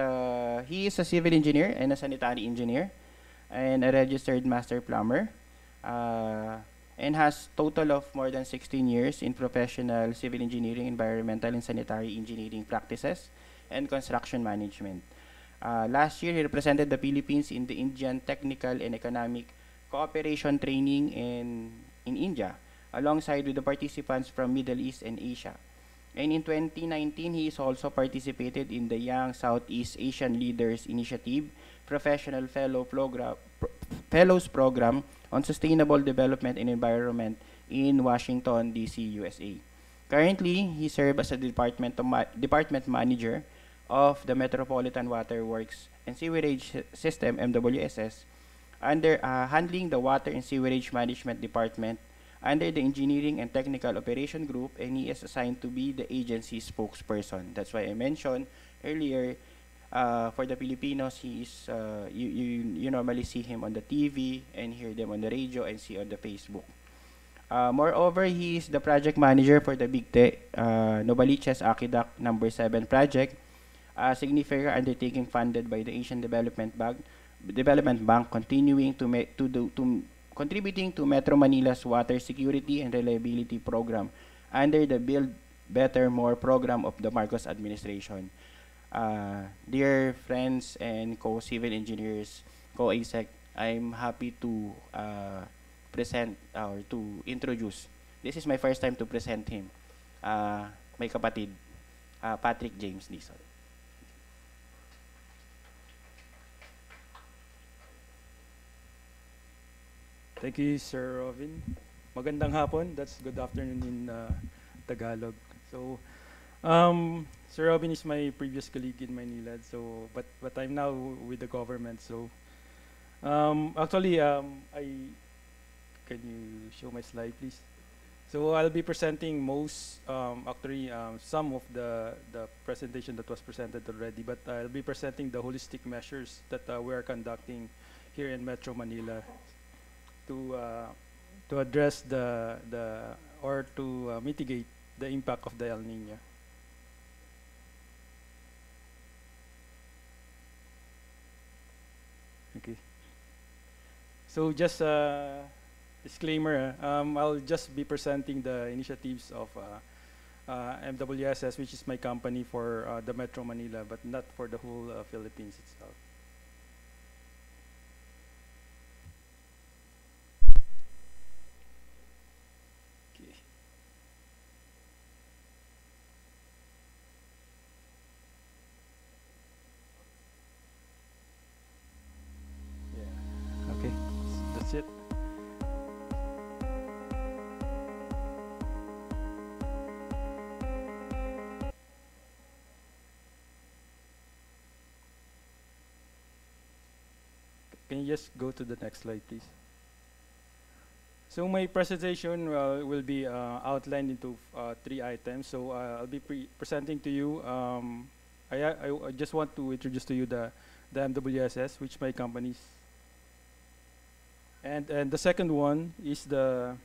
he is a civil engineer and a sanitary engineer, and a registered master plumber, and has total of more than 16 years in professional civil engineering, environmental and sanitary engineering practices, and construction management. Last year, he represented the Philippines in the Indian Technical and Economic Cooperation Training in India, alongside with the participants from Middle East and Asia. And in 2019, he is also participated in the Young Southeast Asian Leaders Initiative Professional Fellows Program on Sustainable Development and Environment in Washington, D.C., USA. Currently, he serves as a department manager of the Metropolitan Water Works and Sewerage System, MWSS, under handling the Water and Sewerage Management Department under the Engineering and Technical Operation Group, and he is assigned to be the agency spokesperson. That's why I mentioned earlier, for the Filipinos, he is you normally see him on the TV and hear them on the radio and see on the Facebook. Moreover, he is the project manager for the Bigte Novaliches Aqueduct Number 7 project, a significant undertaking funded by the Asian Development Bank, contributing to Metro Manila's water security and reliability program under the Build Better More program of the Marcos administration. Dear friends and co-civil engineers, co-ASEC, I'm happy to present or to introduce. This is my first time to present him. My kapatid, Patrick James Dizon. Thank you, Sir Robin. Magandang hapon. That's good afternoon in Tagalog. So, Sir Robin is my previous colleague in MANILA'S. So, but I'm now with the government. So, actually, can you show my slide, please? So, I'll be presenting some of the presentation that was presented already. But I'll be presenting the holistic measures that we are conducting here in Metro Manila to address to mitigate the impact of the El Niño. Okay. So just a disclaimer, I'll just be presenting the initiatives of MWSS, which is my company for the Metro Manila, but not for the whole Philippines itself. That's it. Can you just go to the next slide, please? So my presentation will be outlined into 3 items. So I'll be presenting to you. I just want to introduce to you the MWSS, which my companies. And the second one is the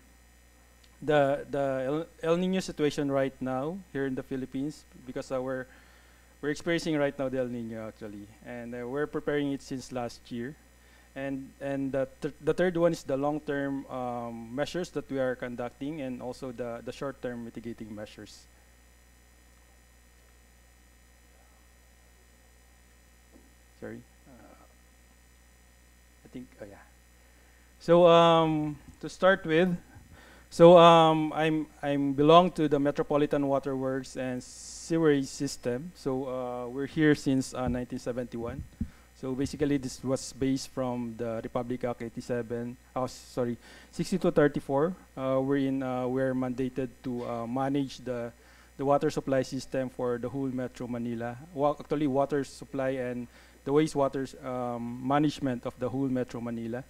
El Niño situation right now here in the Philippines, because we're experiencing right now the El Niño actually, and we're preparing it since last year. And the third one is the long-term measures that we are conducting, and also the short-term mitigating measures. Sorry, I think yeah. So to start with, so I'm belong to the Metropolitan Water Works and Sewerage System. So we're here since 1971. So basically, this was based from the Republic Act 6234, wherein we're mandated to manage the water supply system for the whole Metro Manila. Well, actually, water supply and the wastewater management of the whole Metro Manila.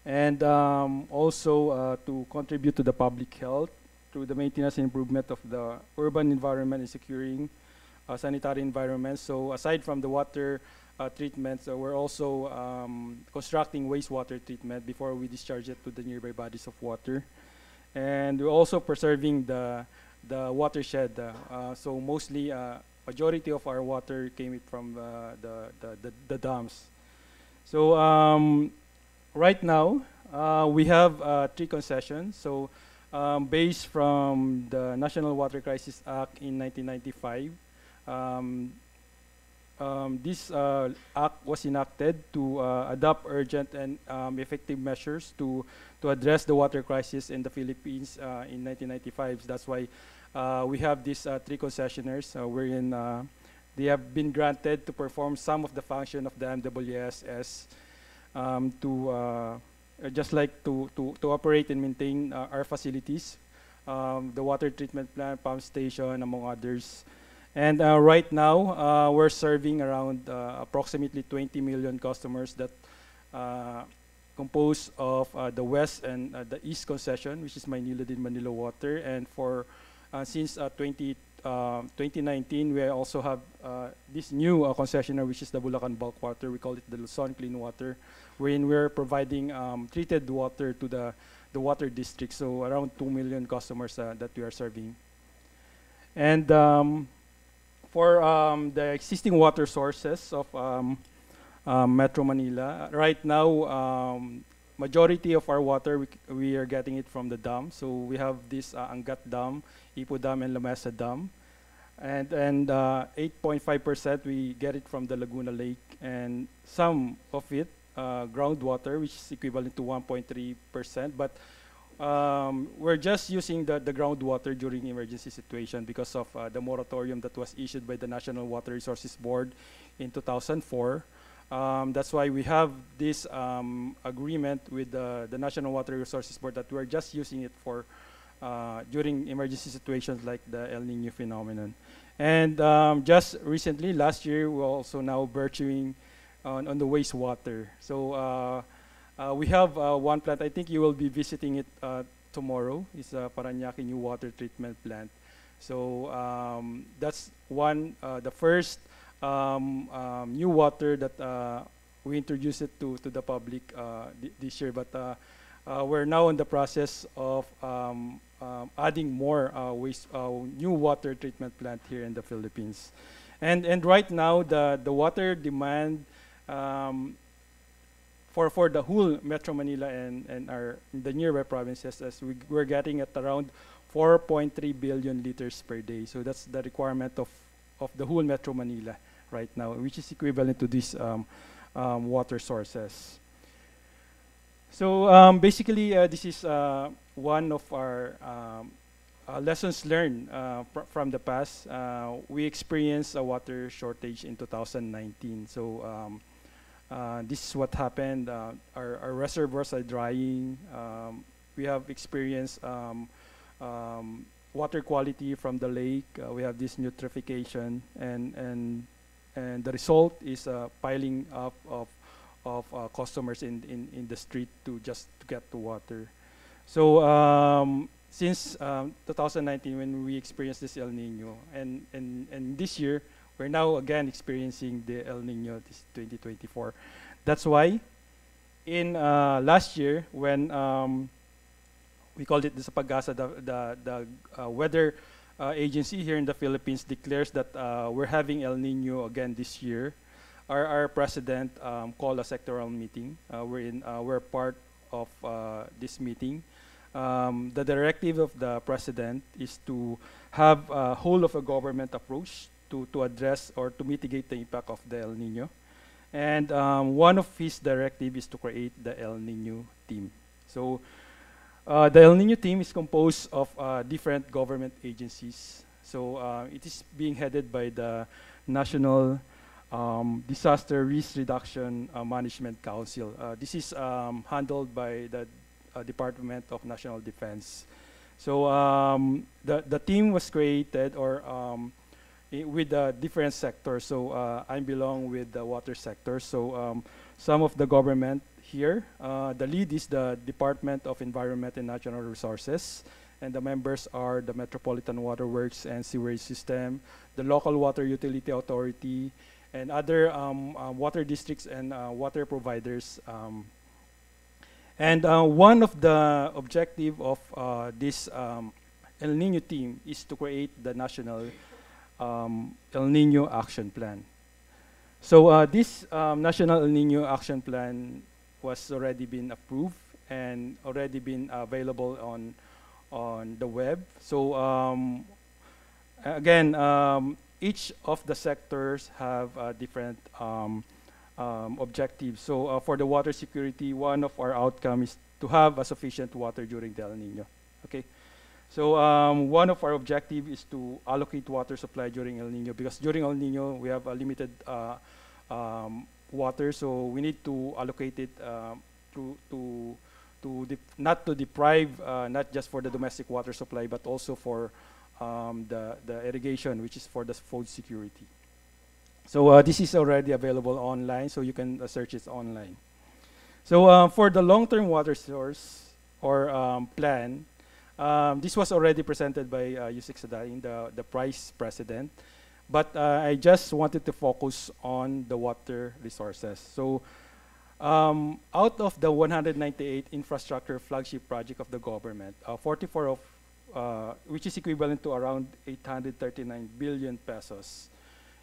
And also to contribute to the public health through the maintenance and improvement of the urban environment and securing sanitary environments. So aside from the water treatments, we're also constructing wastewater treatment before we discharge it to the nearby bodies of water. And we're also preserving the watershed. So mostly, majority of our water came from the dams. So right now, we have 3 concessions. So based from the National Water Crisis Act in 1995, this act was enacted to adopt urgent and effective measures to address the water crisis in the Philippines in 1995. So that's why we have these 3 concessionaires wherein they have been granted to perform some of the function of the MWSS to just like to operate and maintain our facilities, the water treatment plant, pump station, among others. And right now, we're serving around approximately 20 million customers that compose of the West and the East concession, which is Maynila din Manila Water. And for since 2019, we also have this new concessionaire, which is the Bulacan Bulk Water. We call it the Luzon Clean Water, wherein we're providing treated water to the water district. So around 2 million customers that we are serving. And for the existing water sources of Metro Manila, right now, majority of our water, we are getting it from the dam. So we have this Angat Dam, Ipo Dam, and Lamesa Dam. And 8.5% we get it from the Laguna Lake, and some of it groundwater, which is equivalent to 1.3%. But we're just using the groundwater during emergency situation because of the moratorium that was issued by the National Water Resources Board in 2004. That's why we have this agreement with the National Water Resources Board that we're just using it for during emergency situations like the El Niño phenomenon. And just recently, last year, we're also now virtuing on the wastewater. So we have one plant. I think you will be visiting it tomorrow. It's a Parañaque New Water Treatment Plant. So that's one, the first new water that we introduced it to the public this year. But we're now in the process of adding more new water treatment plant here in the Philippines. And right now, the water demand for the whole Metro Manila and the nearby provinces, as we're getting at around 4.3 billion liters per day. So that's the requirement of the whole Metro Manila right now, which is equivalent to these water sources. So basically, this is one of our lessons learned from the past. We experienced a water shortage in 2019. So this is what happened. Our reservoirs are drying. We have experienced water quality from the lake. We have this eutrophication, and the result is piling up of customers in the street to just to get the water. So since 2019, when we experienced this El Nino, and this year we're now again experiencing the El Nino, this 2024. That's why in last year, when we called it the Pag-asa, the weather agency here in the Philippines declares that we're having El Nino again this year. Our president called a sectoral meeting. We're part of this meeting. The directive of the president is to have a whole of a government approach to address or to mitigate the impact of the El Nino. And one of his directives is to create the El Nino team. So the El Nino team is composed of different government agencies. So it is being headed by the National Disaster Risk Reduction Management Council. This is handled by the Department of National Defense. So the team was created with different sectors. So I belong with the water sector. So some of the government here, the lead is the Department of Environment and Natural Resources, and the members are the Metropolitan Water Works and Sewerage System, the Local Water Utility Authority, and other water districts and water providers. And one of the objective of this El Nino team is to create the National El Nino Action Plan. So this National El Nino Action Plan was already been approved and already been available on the web. So again, each of the sectors have different objectives. So for the water security, one of our outcomes is to have a sufficient water during the El Nino. Okay. So one of our objectives is to allocate water supply during El Nino, because during El Nino we have a limited water, so we need to allocate it not to deprive, not just for the domestic water supply, but also for the irrigation, which is for the food security. So this is already available online, so you can search it online. So for the long-term water source or plan, this was already presented by Yusek Sadain, the Vice President, but I just wanted to focus on the water resources. So out of the 198 infrastructure flagship project of the government, 44 of which is equivalent to around 839 billion pesos,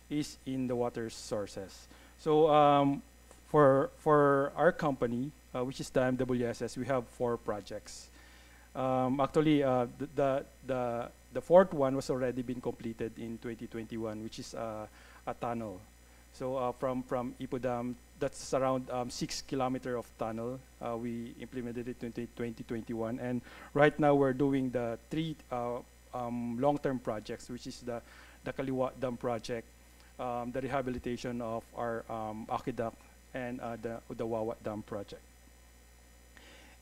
is in the water sources. So for our company, which is the MWSS, we have 4 projects. Actually, the fourth one was already been completed in 2021, which is a tunnel. So from Ipo Dam, that's around 6 kilometers of tunnel. We implemented it in 2021, and right now we're doing the 3 long-term projects, which is the Kaliwa Dam project, the rehabilitation of our Aqueduct, and the Wawa Dam project.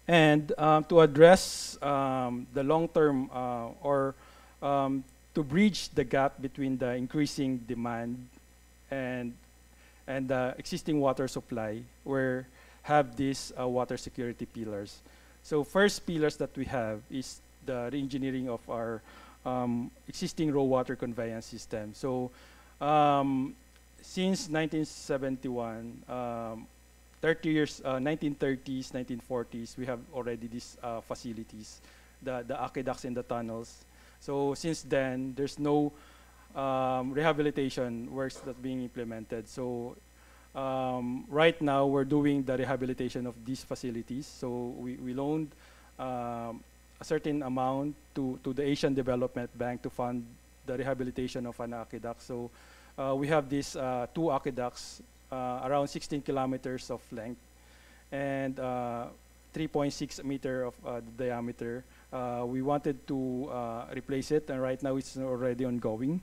And to address the long-term or to bridge the gap between the increasing demand and the existing water supply, we have these water security pillars. So first pillars that we have is the re-engineering of our existing raw water conveyance system. So since 1971, 30 years, 1930s, 1940s, we have already these facilities, the aqueducts and the tunnels. So since then, there's no rehabilitation works that's being implemented. So right now, we're doing the rehabilitation of these facilities. So we loaned a certain amount to the Asian Development Bank to fund the rehabilitation of an aqueduct. So we have these 2 aqueducts, around 16 kilometers of length and 3.6 meter of diameter. We wanted to replace it, and right now it's already ongoing.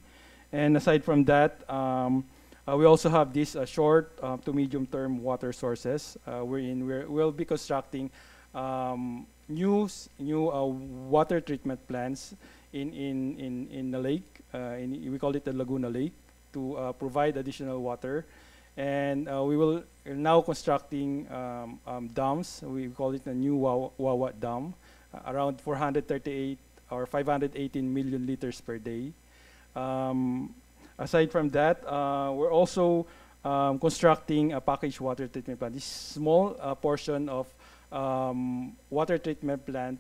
And aside from that, we also have these short to medium-term water sources. We'll be constructing new water treatment plants in the lake. We call it the Laguna Lake, to provide additional water And we're now constructing dams. We call it a new Wawa Dam, around 438 or 518 million liters per day. Aside from that, we're also constructing a packaged water treatment plant. This small portion of water treatment plant,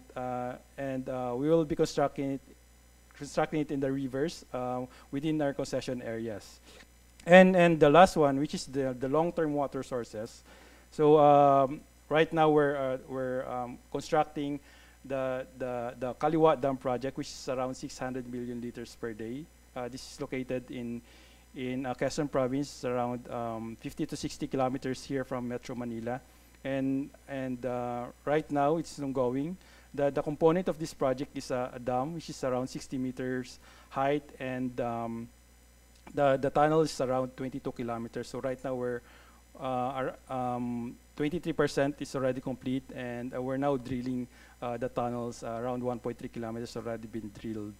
and we will be constructing it in the rivers within our concession areas. And the last one, which is the long-term water sources. So right now we're constructing the Kaliwa Dam project, which is around 600 million liters per day. This is located in Quezon Province, around 50 to 60 kilometers here from Metro Manila. And right now it's ongoing. The component of this project is a dam, which is around 60 meters height, and the tunnel is around 22 kilometers. So right now we're 23% is already complete, and we're now drilling the tunnels. Around 1.3 kilometers already been drilled,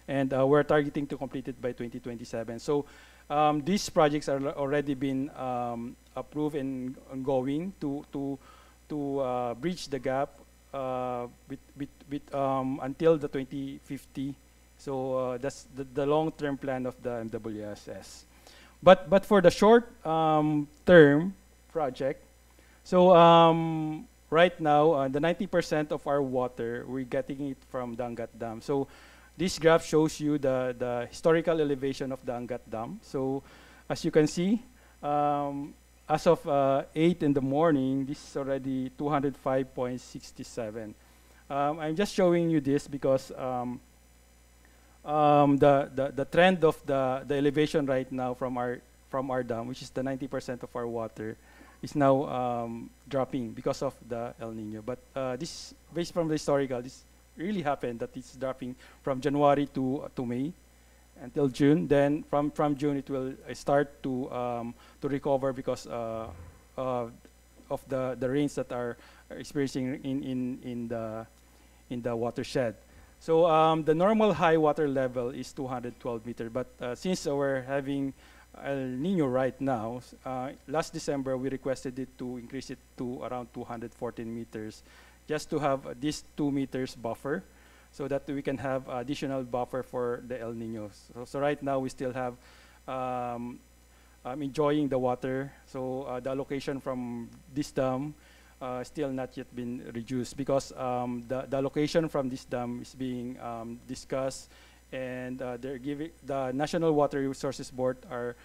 and we're targeting to complete it by 2027. So these projects are already been approved and ongoing to bridge the gap until the 2050. So that's the long-term plan of the MWSS. But for the short term project, so right now the 90% of our water, we're getting it from the Angat Dam. So this graph shows you the historical elevation of the Angat Dam. So as you can see, as of 8 in the morning, this is already 205.67. I'm just showing you this because the trend of the elevation right now from our dam, which is the 90% of our water, is now dropping because of the El Nino. But this, based from the historical, this really happened that it's dropping from January to May until June. Then from June it will start to recover because of the rains that are experiencing in the watershed. So the normal high water level is 212 meters, but since we're having El Nino right now, last December we requested it to increase it to around 214 meters, just to have this 2 meters buffer, so that we can have additional buffer for the El Niños. So right now we still have enjoying the water. So the allocation from this dam still not yet been reduced, because the allocation from this dam is being discussed, and they're giving, the National Water Resources Board are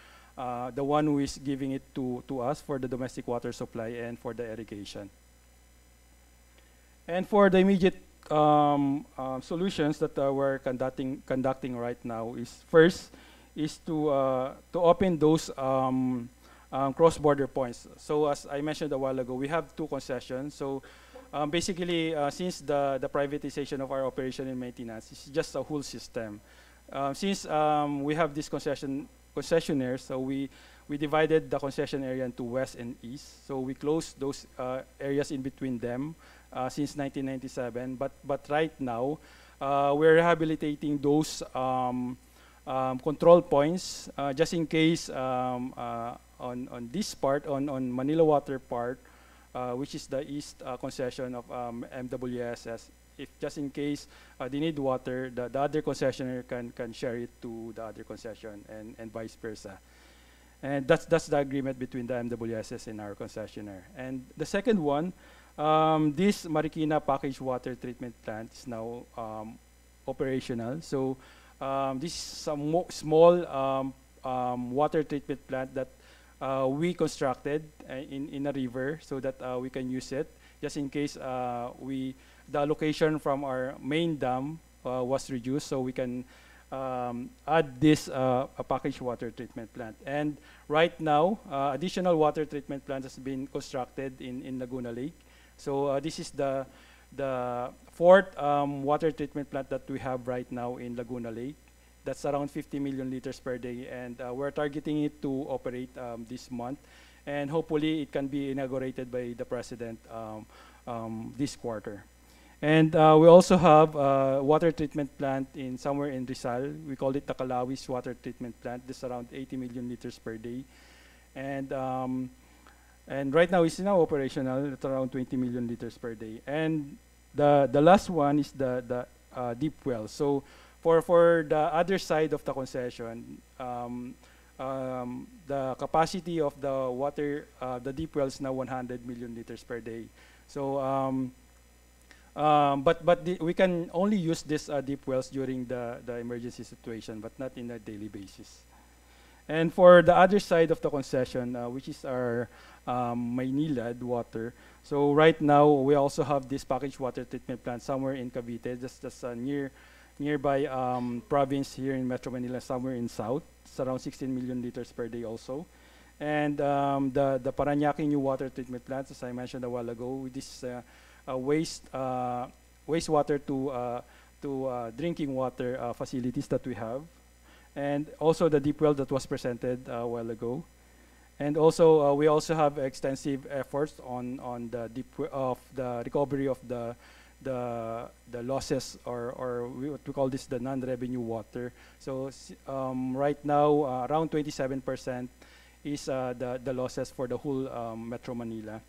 the one who is giving it to us for the domestic water supply and for the irrigation. And for the immediate solutions that we're conducting right now is, first is to open those cross-border points. So as I mentioned a while ago, we have 2 concessions. So basically, since the privatization of our operation and maintenance, it's just a whole system. Since we have this concessionaires, so we divided the concession area into west and east. So we closed those areas in between them since 1997. But right now, we're rehabilitating those control points just in case on this part, on Manila Water part, which is the east concession of MWSS. If just in case they need water, the other concessionaire can share it to the other concession, and vice versa. And that's the agreement between the MWSS and our concessionaire. And the second one, this Marikina packaged water treatment plant is now operational. So this is some small water treatment plant that we constructed in a river, so that we can use it just in case the allocation from our main dam was reduced, so we can add this a packaged water treatment plant. And right now, additional water treatment plant has been constructed in Laguna Lake. So this is the 4th water treatment plant that we have right now in Laguna Lake. That's around 50 million liters per day, and we're targeting it to operate this month, and hopefully it can be inaugurated by the President this quarter. And we also have a water treatment plant somewhere in Rizal. We call it Takalawis Water Treatment Plant. This is around 80 million liters per day. and right now it's now operational at around 20 million liters per day. And the last one is the deep well. So for the other side of the concession, the capacity of the water, the deep well is now 100 million liters per day. So we can only use this deep wells during the emergency situation, but not in a daily basis. And for the other side of the concession, which is our MANILA'S water. So right now we also have this packaged water treatment plant somewhere in Cavite, just nearby province here in Metro Manila, somewhere in south. It's around 16 million liters per day also. And the Parañaque new water treatment plant, as I mentioned a while ago, with this wastewater to drinking water facilities that we have. And also the deep well that was presented a while ago. And also we also have extensive efforts on the the recovery of the losses, or what we call this the non-revenue water. So right now around 27% is the losses for the whole Metro Manila.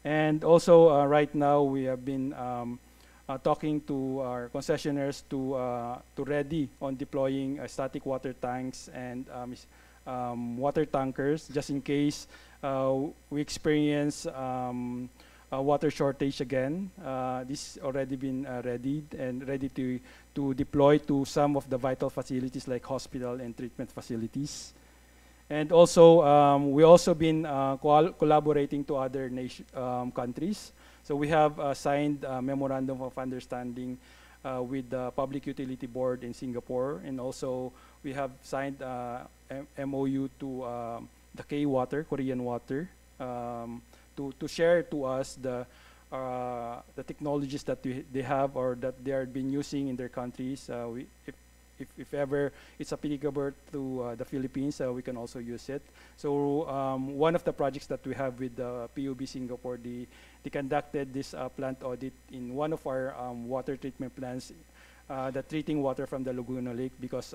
And also right now we have been talking to our concessionaires to ready on deploying static water tanks and water tankers, just in case we experience a water shortage again. This already been ready to deploy to some of the vital facilities like hospital and treatment facilities. And also we also been collaborating to other countries. So we have signed a memorandum of understanding with the Public Utility Board in Singapore, and also we have signed MOU to the K-Water, Korean Water, to share to us the technologies that they have or that they are been using in their countries. If ever it's applicable to the Philippines, we can also use it. So one of the projects that we have with the PUB Singapore, they conducted this plant audit in one of our water treatment plants, the treating water from the Laguna Lake, because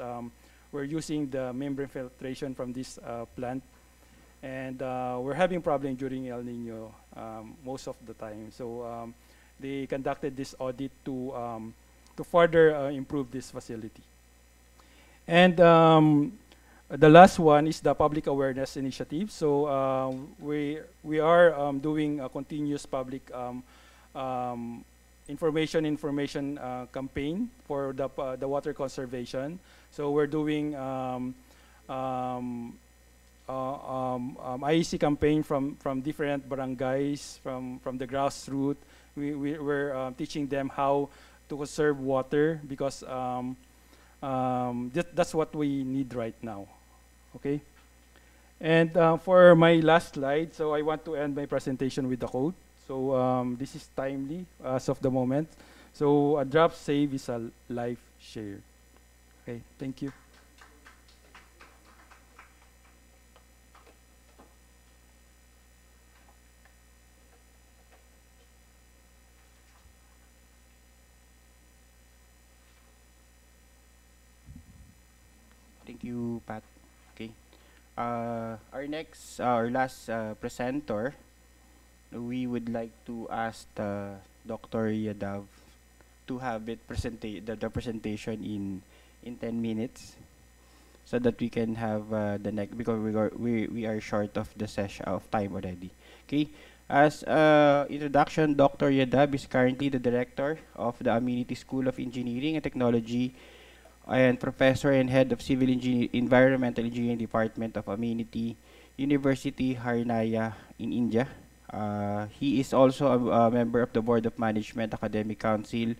we're using the membrane filtration from this plant. And we're having problem during El Niño most of the time. So they conducted this audit to further improve this facility. And the last one is the public awareness initiative. So we are doing a continuous public information campaign for the water conservation. So we're doing IEC campaign from different barangays, from the grassroots. We're teaching them how to conserve water, because that's what we need right now. Okay. And for my last slide, so I want to end my presentation with a quote. So this is timely as of the moment. So a drop saved is a life shared. Okay, thank you. Thank you, Pat. Okay. Our last presenter, we would like to ask Dr. Yadav to have it the presentation in 10 minutes, so that we can have the next, because we are short of the session of time already. Okay. As introduction, Dr. Yadav is currently the director of the Amenity School of Engineering and Technology, and professor and head of Civil Environmental Engineering Department of Amenity University, Himalaya in India. He is also a member of the Board of Management Academic Council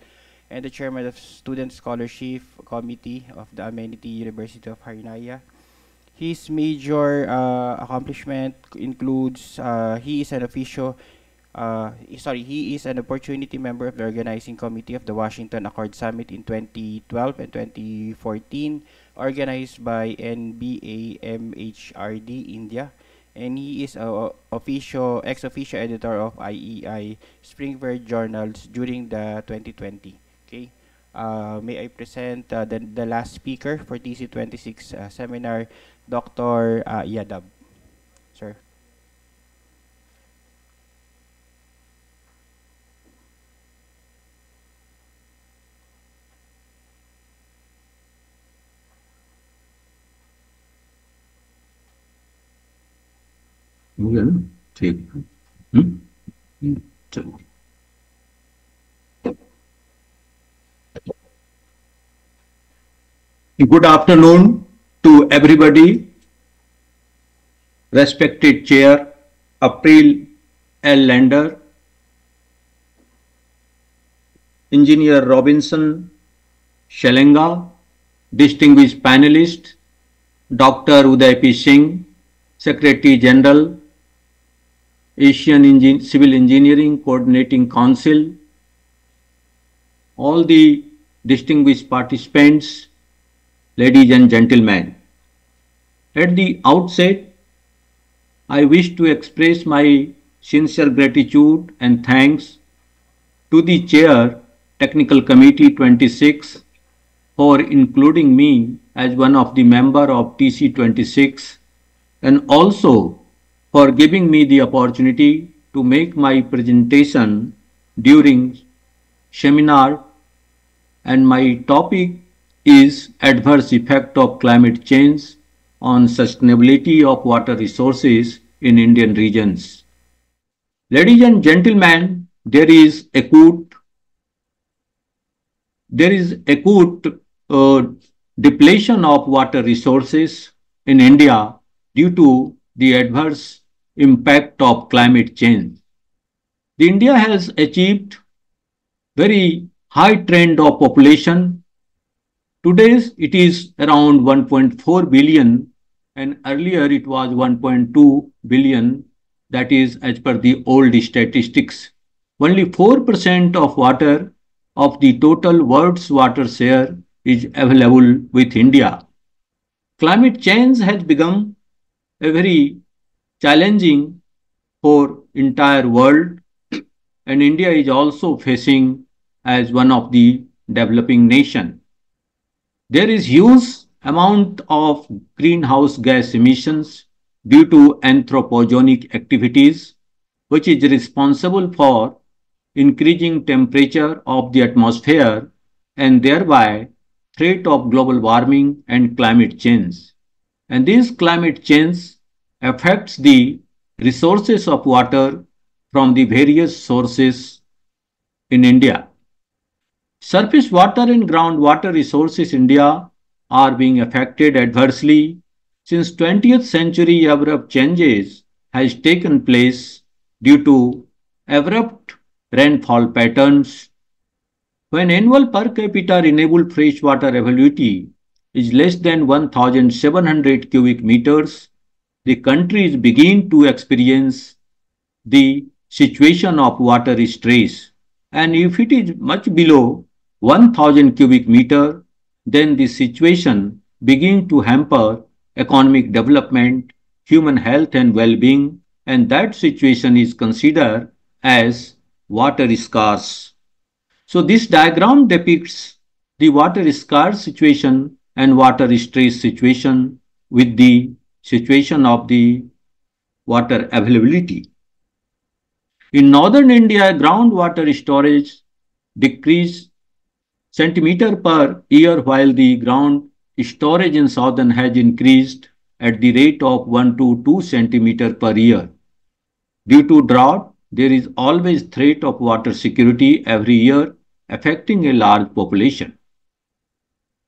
and the chairman of Student Scholarship Committee of the Amenity University of Himalaya. His major accomplishment includes he is an opportunity member of the organizing committee of the Washington Accord Summit in 2012 and 2014, organized by NBA MHRD India, and he is ex officio editor of IEI Springboard Journals during the 2020. Okay, may I present the last speaker for TC-26 seminar, Dr. Yadav. sir. Good afternoon to everybody. Respected Chair, April L. Lander, Engineer Robinson, Salenga, distinguished panelist, Dr. Uday P. Singh, Secretary General, Asian Civil Engineering Coordinating Council, all the distinguished participants, ladies and gentlemen. At the outset, I wish to express my sincere gratitude and thanks to the Chair, Technical Committee 26, for including me as one of the members of TC-26 and also for giving me the opportunity to make my presentation during seminar, and my topic is adverse effect of climate change on sustainability of water resources in Indian regions. Ladies and gentlemen, there is acute depletion of water resources in India due to the adverse impact of climate change. India has achieved very high trend of population. Today it is around 1.4 billion and earlier it was 1.2 billion, that is as per the old statistics. Only 4% of water of the total world's water share is available with India. Climate change has become a very challenging for entire world, and India is also facing as one of the developing nation. There is huge amount of greenhouse gas emissions due to anthropogenic activities, which is responsible for increasing temperature of the atmosphere and thereby threat of global warming and climate change. And this climate change affects the resources of water from the various sources in India. Surface water and groundwater resources in India are being affected adversely since 20th century. Abrupt changes has taken place due to abrupt rainfall patterns. When annual per capita renewable freshwater availability is less than 1,700 cubic meters, the countries begin to experience the situation of water stress. And if it is much below 1,000 cubic meter, then the situation begins to hamper economic development, human health and well-being, and that situation is considered as water scarce. So this diagram depicts the water scarce situation and water stress situation with the situation of the water availability. In northern India, groundwater storage decreased centimeter per year, while the ground storage in southern has increased at the rate of 1 to 2 centimeter per year. Due to drought, there is always threat of water security every year, affecting a large population.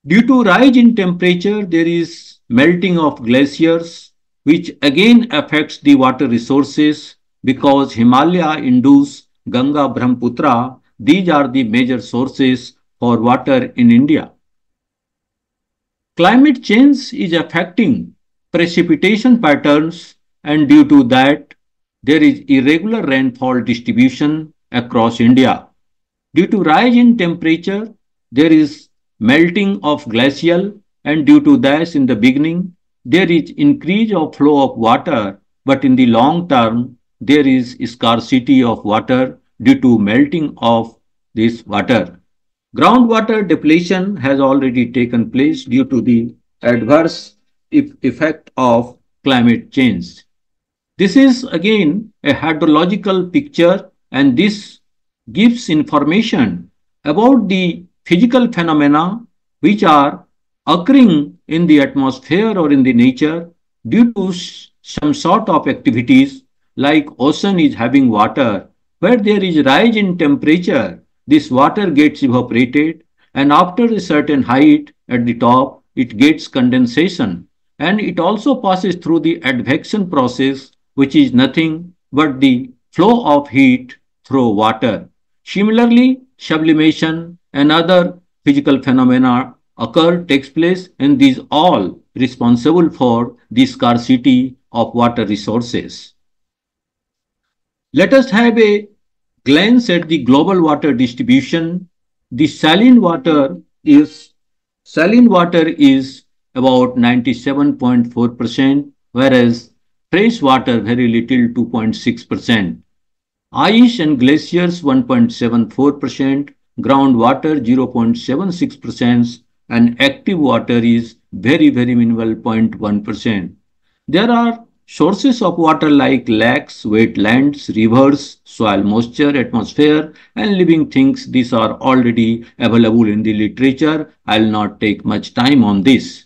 Due to rise in temperature, there is melting of glaciers, which again affects the water resources because Himalaya induce Ganga, Brahmaputra. These are the major sources for water in India. Climate change is affecting precipitation patterns, and due to that, there is irregular rainfall distribution across India. Due to rise in temperature, there is melting of glacial, and due to that, in the beginning, there is increase of flow of water, but in the long term, there is scarcity of water due to melting of this water. Groundwater depletion has already taken place due to the adverse effect of climate change. This is again a hydrological picture, and this gives information about the physical phenomena which are occurring in the atmosphere or in the nature due to some sort of activities, like ocean is having water. Where there is rise in temperature, this water gets evaporated, and after a certain height at the top, it gets condensation, and it also passes through the advection process, which is nothing but the flow of heat through water. Similarly, sublimation and other physical phenomena takes place, and these all responsible for the scarcity of water resources. Let us have a glance at the global water distribution. The saline water is about 97.4%, whereas fresh water very little, 2.6%. Ice and glaciers 1.74%, groundwater 0.76%, and active water is very minimal, 0.1%. There are sources of water like lakes, wetlands, rivers, soil moisture, atmosphere, and living things. These are already available in the literature. I will not take much time on this.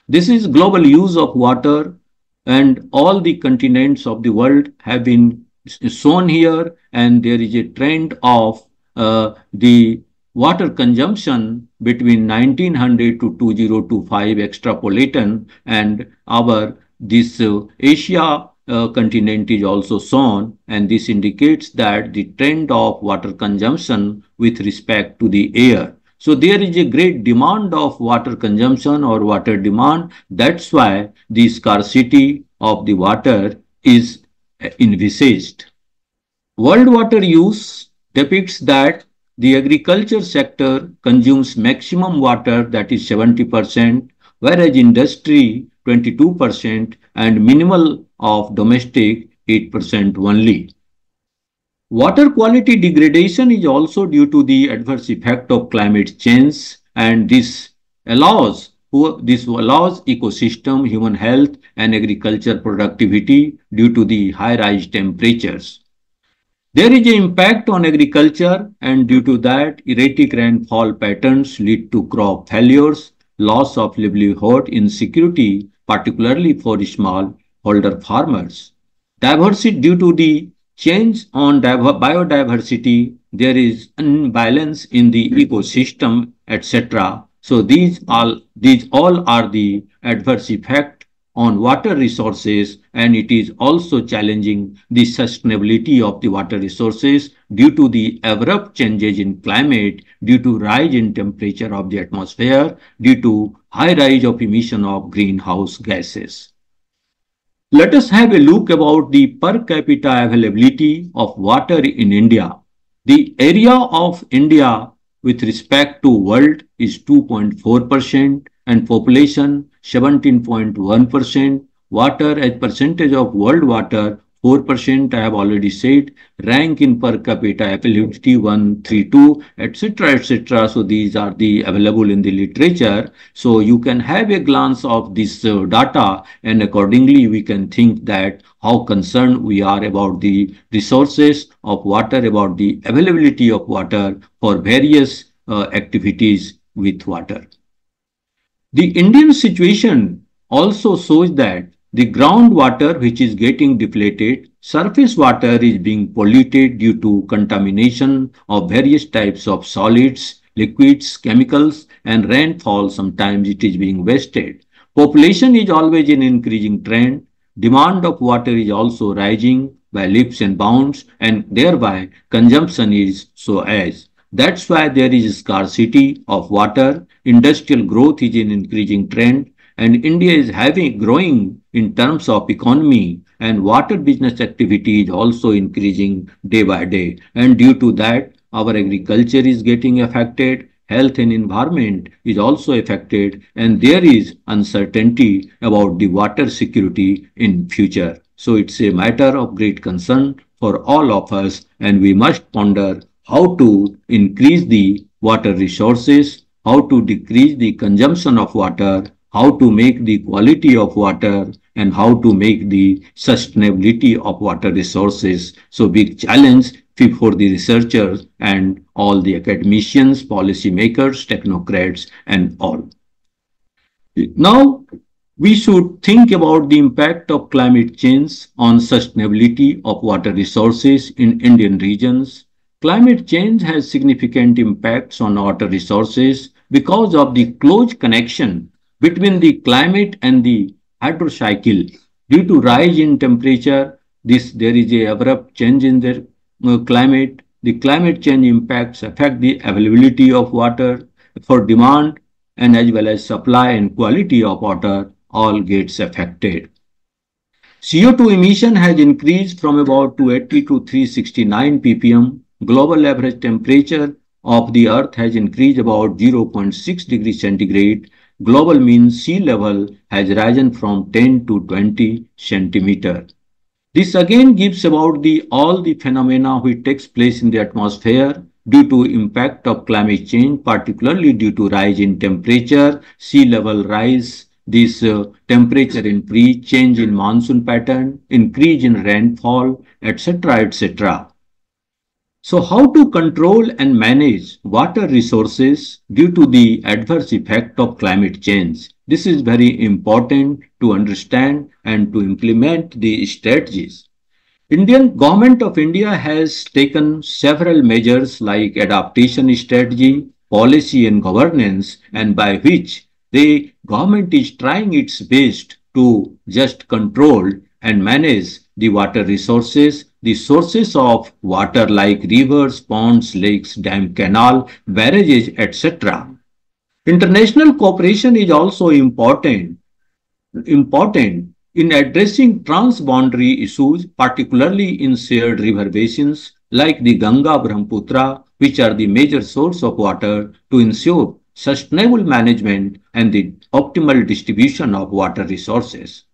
This is global use of water, and all the continents of the world have been shown here, and there is a trend of the water consumption between 1900 to 2025 extrapolated, and this Asia continent is also shown, and this indicates that the trend of water consumption with respect to the air. So there is a great demand of water consumption or water demand. That's why the scarcity of the water is envisaged. World water use depicts that the agriculture sector consumes maximum water, that is 70%, whereas industry 22% and minimal of domestic 8% only. Water quality degradation is also due to the adverse effect of climate change, and this allows ecosystem, human health, and agriculture productivity due to the high rise temperatures. There is an impact on agriculture, and due to that, erratic rainfall patterns lead to crop failures, loss of livelihood, insecurity, particularly for smallholder farmers. Diversity, due to the change on biodiversity, there is imbalance in the ecosystem, etc. So these all are the adverse effect on water resources, and it is also challenging the sustainability of the water resources due to the abrupt changes in climate, due to rise in temperature of the atmosphere, due to high rise of emission of greenhouse gases. Let us have a look about the per capita availability of water in India. The area of India with respect to world is 2.4%, and population 17.1%. Water as percentage of world water 4%, I have already said. Rank in per capita availability 132, etc. So these are the available in the literature. So you can have a glance of this data, and accordingly we can think that how concerned we are about the resources of water, about the availability of water for various activities with water. The Indian situation also shows that the groundwater which is getting depleted, surface water is being polluted due to contamination of various types of solids, liquids, chemicals, and rainfall. Sometimes it is being wasted. Population is always in increasing trend. Demand of water is also rising by leaps and bounds, and thereby consumption is so as. That's why there is scarcity of water. Industrial growth is an increasing trend, and India is growing in terms of economy, and water business activity is also increasing day by day. And due to that, our agriculture is getting affected, health and environment is also affected, and there is uncertainty about the water security in future. So it's a matter of great concern for all of us, and we must ponder how to increase the water resources, how to decrease the consumption of water, how to make the quality of water and how to make the sustainability of water resources so big challenge for the researchers and all the academicians, policymakers, technocrats, and all. Now, we should think about the impact of climate change on sustainability of water resources in Indian regions. Climate change has significant impacts on water resources because of the close connection between the climate and the hydrocycle. Due to rise in temperature, there is a abrupt change in the climate. The climate change impacts affect the availability of water for demand and as well as supply and quality of water all gets affected. CO2 emission has increased from about 280 to 369 ppm. Global average temperature of the earth has increased about 0.6 degrees centigrade. Global mean sea level has risen from 10 to 20 centimeter. This again gives about all the phenomena which takes place in the atmosphere due to impact of climate change, particularly due to rise in temperature, sea level rise, this temperature increase, change in monsoon pattern, increase in rainfall, etc., etc. So how to control and manage water resources due to the adverse effect of climate change? This is very important to understand and to implement the strategies. Indian Government of India has taken several measures like adaptation strategy, policy and governance, and by which the government is trying its best to just control and manage the water resources, the sources of water like rivers, ponds, lakes, dam, canal, barrages, etc. International cooperation is also important in addressing transboundary issues, particularly in shared river basins like the Ganga, Brahmaputra, which are the major source of water to ensure sustainable management and the optimal distribution of water resources.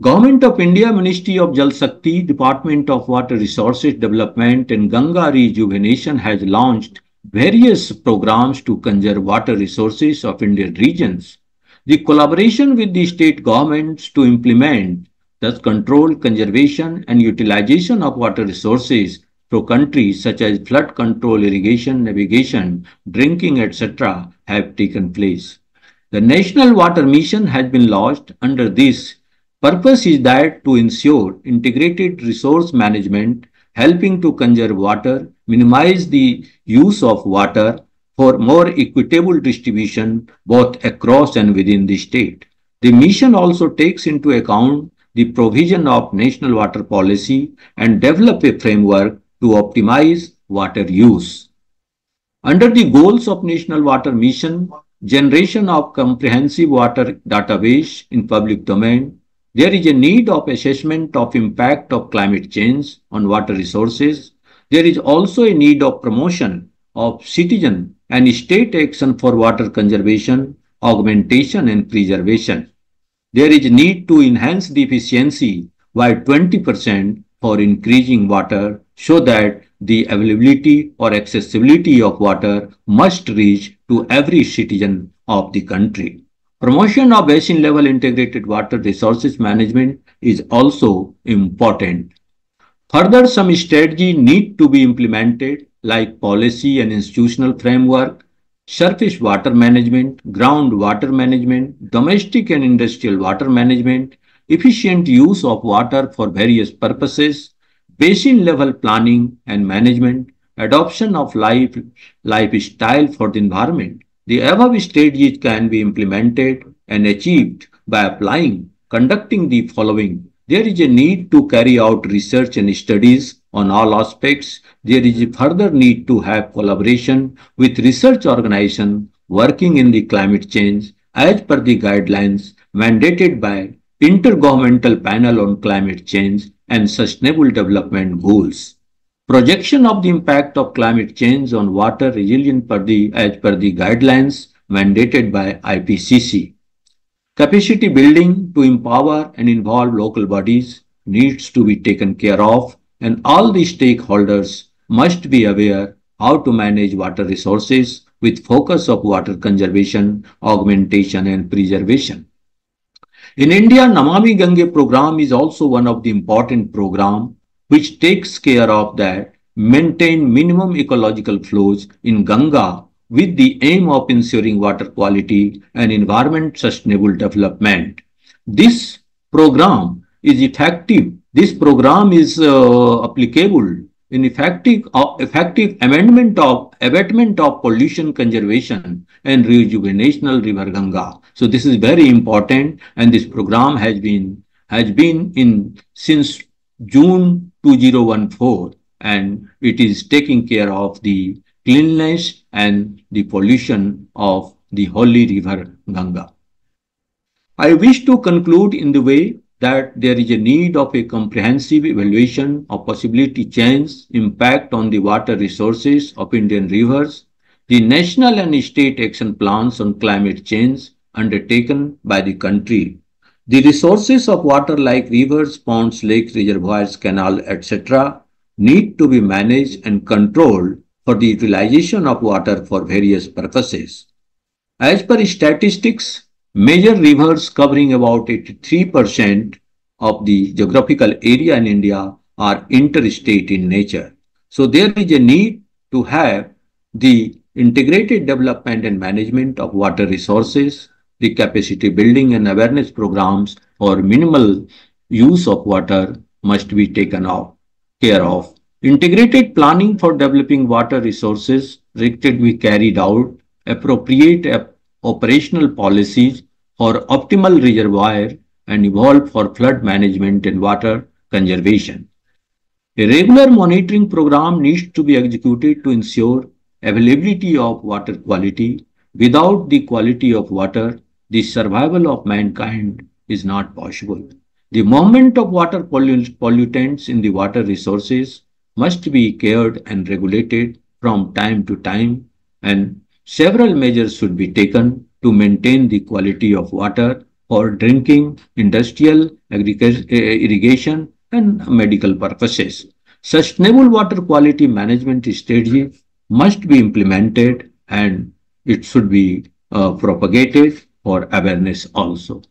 Government of India, Ministry of Jal Shakti, Department of Water Resources Development and Ganga Rejuvenation has launched various programs to conserve water resources of Indian regions. The collaboration with the state governments to implement the control, conservation and utilization of water resources through countries such as flood control, irrigation, navigation, drinking, etc. have taken place. The National Water Mission has been launched. Under this purpose is that to ensure integrated resource management, helping to conserve water, minimize the use of water for more equitable distribution both across and within the state. The mission also takes into account the provision of national water policy and develop a framework to optimize water use. Under the goals of National Water Mission, generation of comprehensive water database in public domain, there is a need of assessment of impact of climate change on water resources. There is also a need of promotion of citizen and state action for water conservation, augmentation and preservation. There is a need to enhance the efficiency by 20% for increasing water so that the availability or accessibility of water must reach to every citizen of the country. Promotion of basin level integrated water resources management is also important. Further, some strategy need to be implemented like policy and institutional framework, surface water management, groundwater management, domestic and industrial water management, efficient use of water for various purposes, basin level planning and management, adoption of lifestyle for the environment. The above strategies can be implemented and achieved by conducting the following. There is a need to carry out research and studies on all aspects. There is a further need to have collaboration with research organizations working in the climate change as per the guidelines mandated by Intergovernmental Panel on Climate Change and Sustainable Development Goals. Projection of the impact of climate change on water resilience as per the guidelines mandated by IPCC. Capacity building to empower and involve local bodies needs to be taken care of, and all the stakeholders must be aware how to manage water resources with focus of water conservation, augmentation and preservation. In India, Namami Gange program is also one of the important program which takes care of that maintain minimum ecological flows in Ganga with the aim of ensuring water quality and environment sustainable development. This program is effective. This program is applicable in effective abatement of pollution conservation and rejuvenation of river Ganga. So this is very important, and this program has been in since June 2014, and it is taking care of the cleanliness and the pollution of the holy river Ganga. I wish to conclude in the way that there is a need of a comprehensive evaluation of possibility change impact on the water resources of Indian rivers, the national and state action plans on climate change undertaken by the country. The resources of water like rivers, ponds, lakes, reservoirs, canal, etc. need to be managed and controlled for the utilization of water for various purposes. As per statistics, major rivers covering about 83% of the geographical area in India are interstate in nature. So there is a need to have the integrated development and management of water resources, the capacity building and awareness programs for minimal use of water must be taken care of. Integrated planning for developing water resources to be carried out, appropriate operational policies for optimal reservoir and evolve for flood management and water conservation. A regular monitoring program needs to be executed to ensure availability of water quality. Without the quality of water, the survival of mankind is not possible. The movement of water pollutants in the water resources must be cared and regulated from time to time, and several measures should be taken to maintain the quality of water for drinking, industrial, irrigation, and medical purposes. Sustainable water quality management strategy must be implemented, and it should be propagated for awareness also.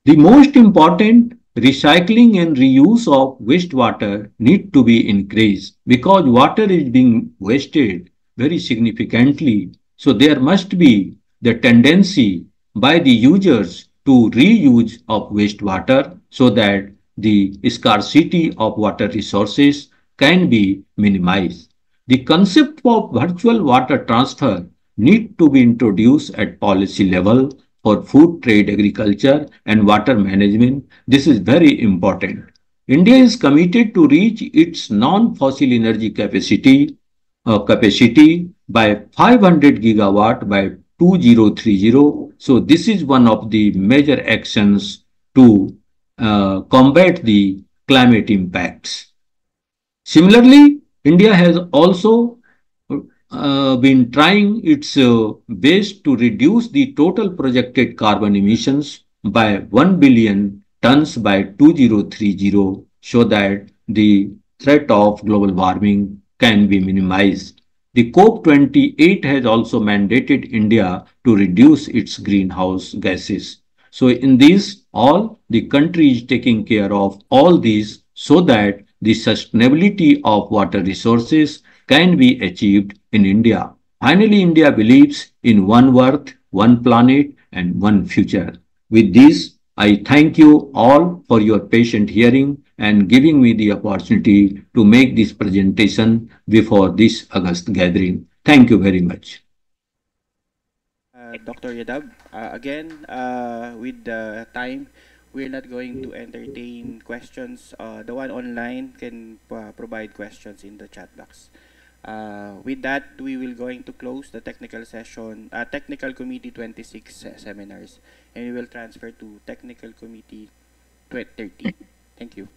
The most important, recycling and reuse of wastewater need to be increased because water is being wasted very significantly. So there must be the tendency by the users to reuse of wastewater so that the scarcity of water resources can be minimized. The concept of virtual water transfer need to be introduced at policy level for food, trade, agriculture, and water management. This is very important. India is committed to reach its non-fossil energy capacity by 500 gigawatt by 2030. So this is one of the major actions to combat the climate impacts. Similarly, India has also been trying its best to reduce the total projected carbon emissions by 1 billion tons by 2030 so that the threat of global warming can be minimized. The COP28 has also mandated India to reduce its greenhouse gases. So in this, all the country is taking care of all these so that the sustainability of water resources can be achieved in India. Finally, India believes in one earth, one planet, and one future. With this, I thank you all for your patient hearing and giving me the opportunity to make this presentation before this August gathering. Thank you very much. Dr. Yadab, again, with the time, we're not going to entertain questions. The one online can provide questions in the chat box. With that, we will going to close the technical session, Technical Committee 26 seminars, and we will transfer to Technical Committee 30. Thank you.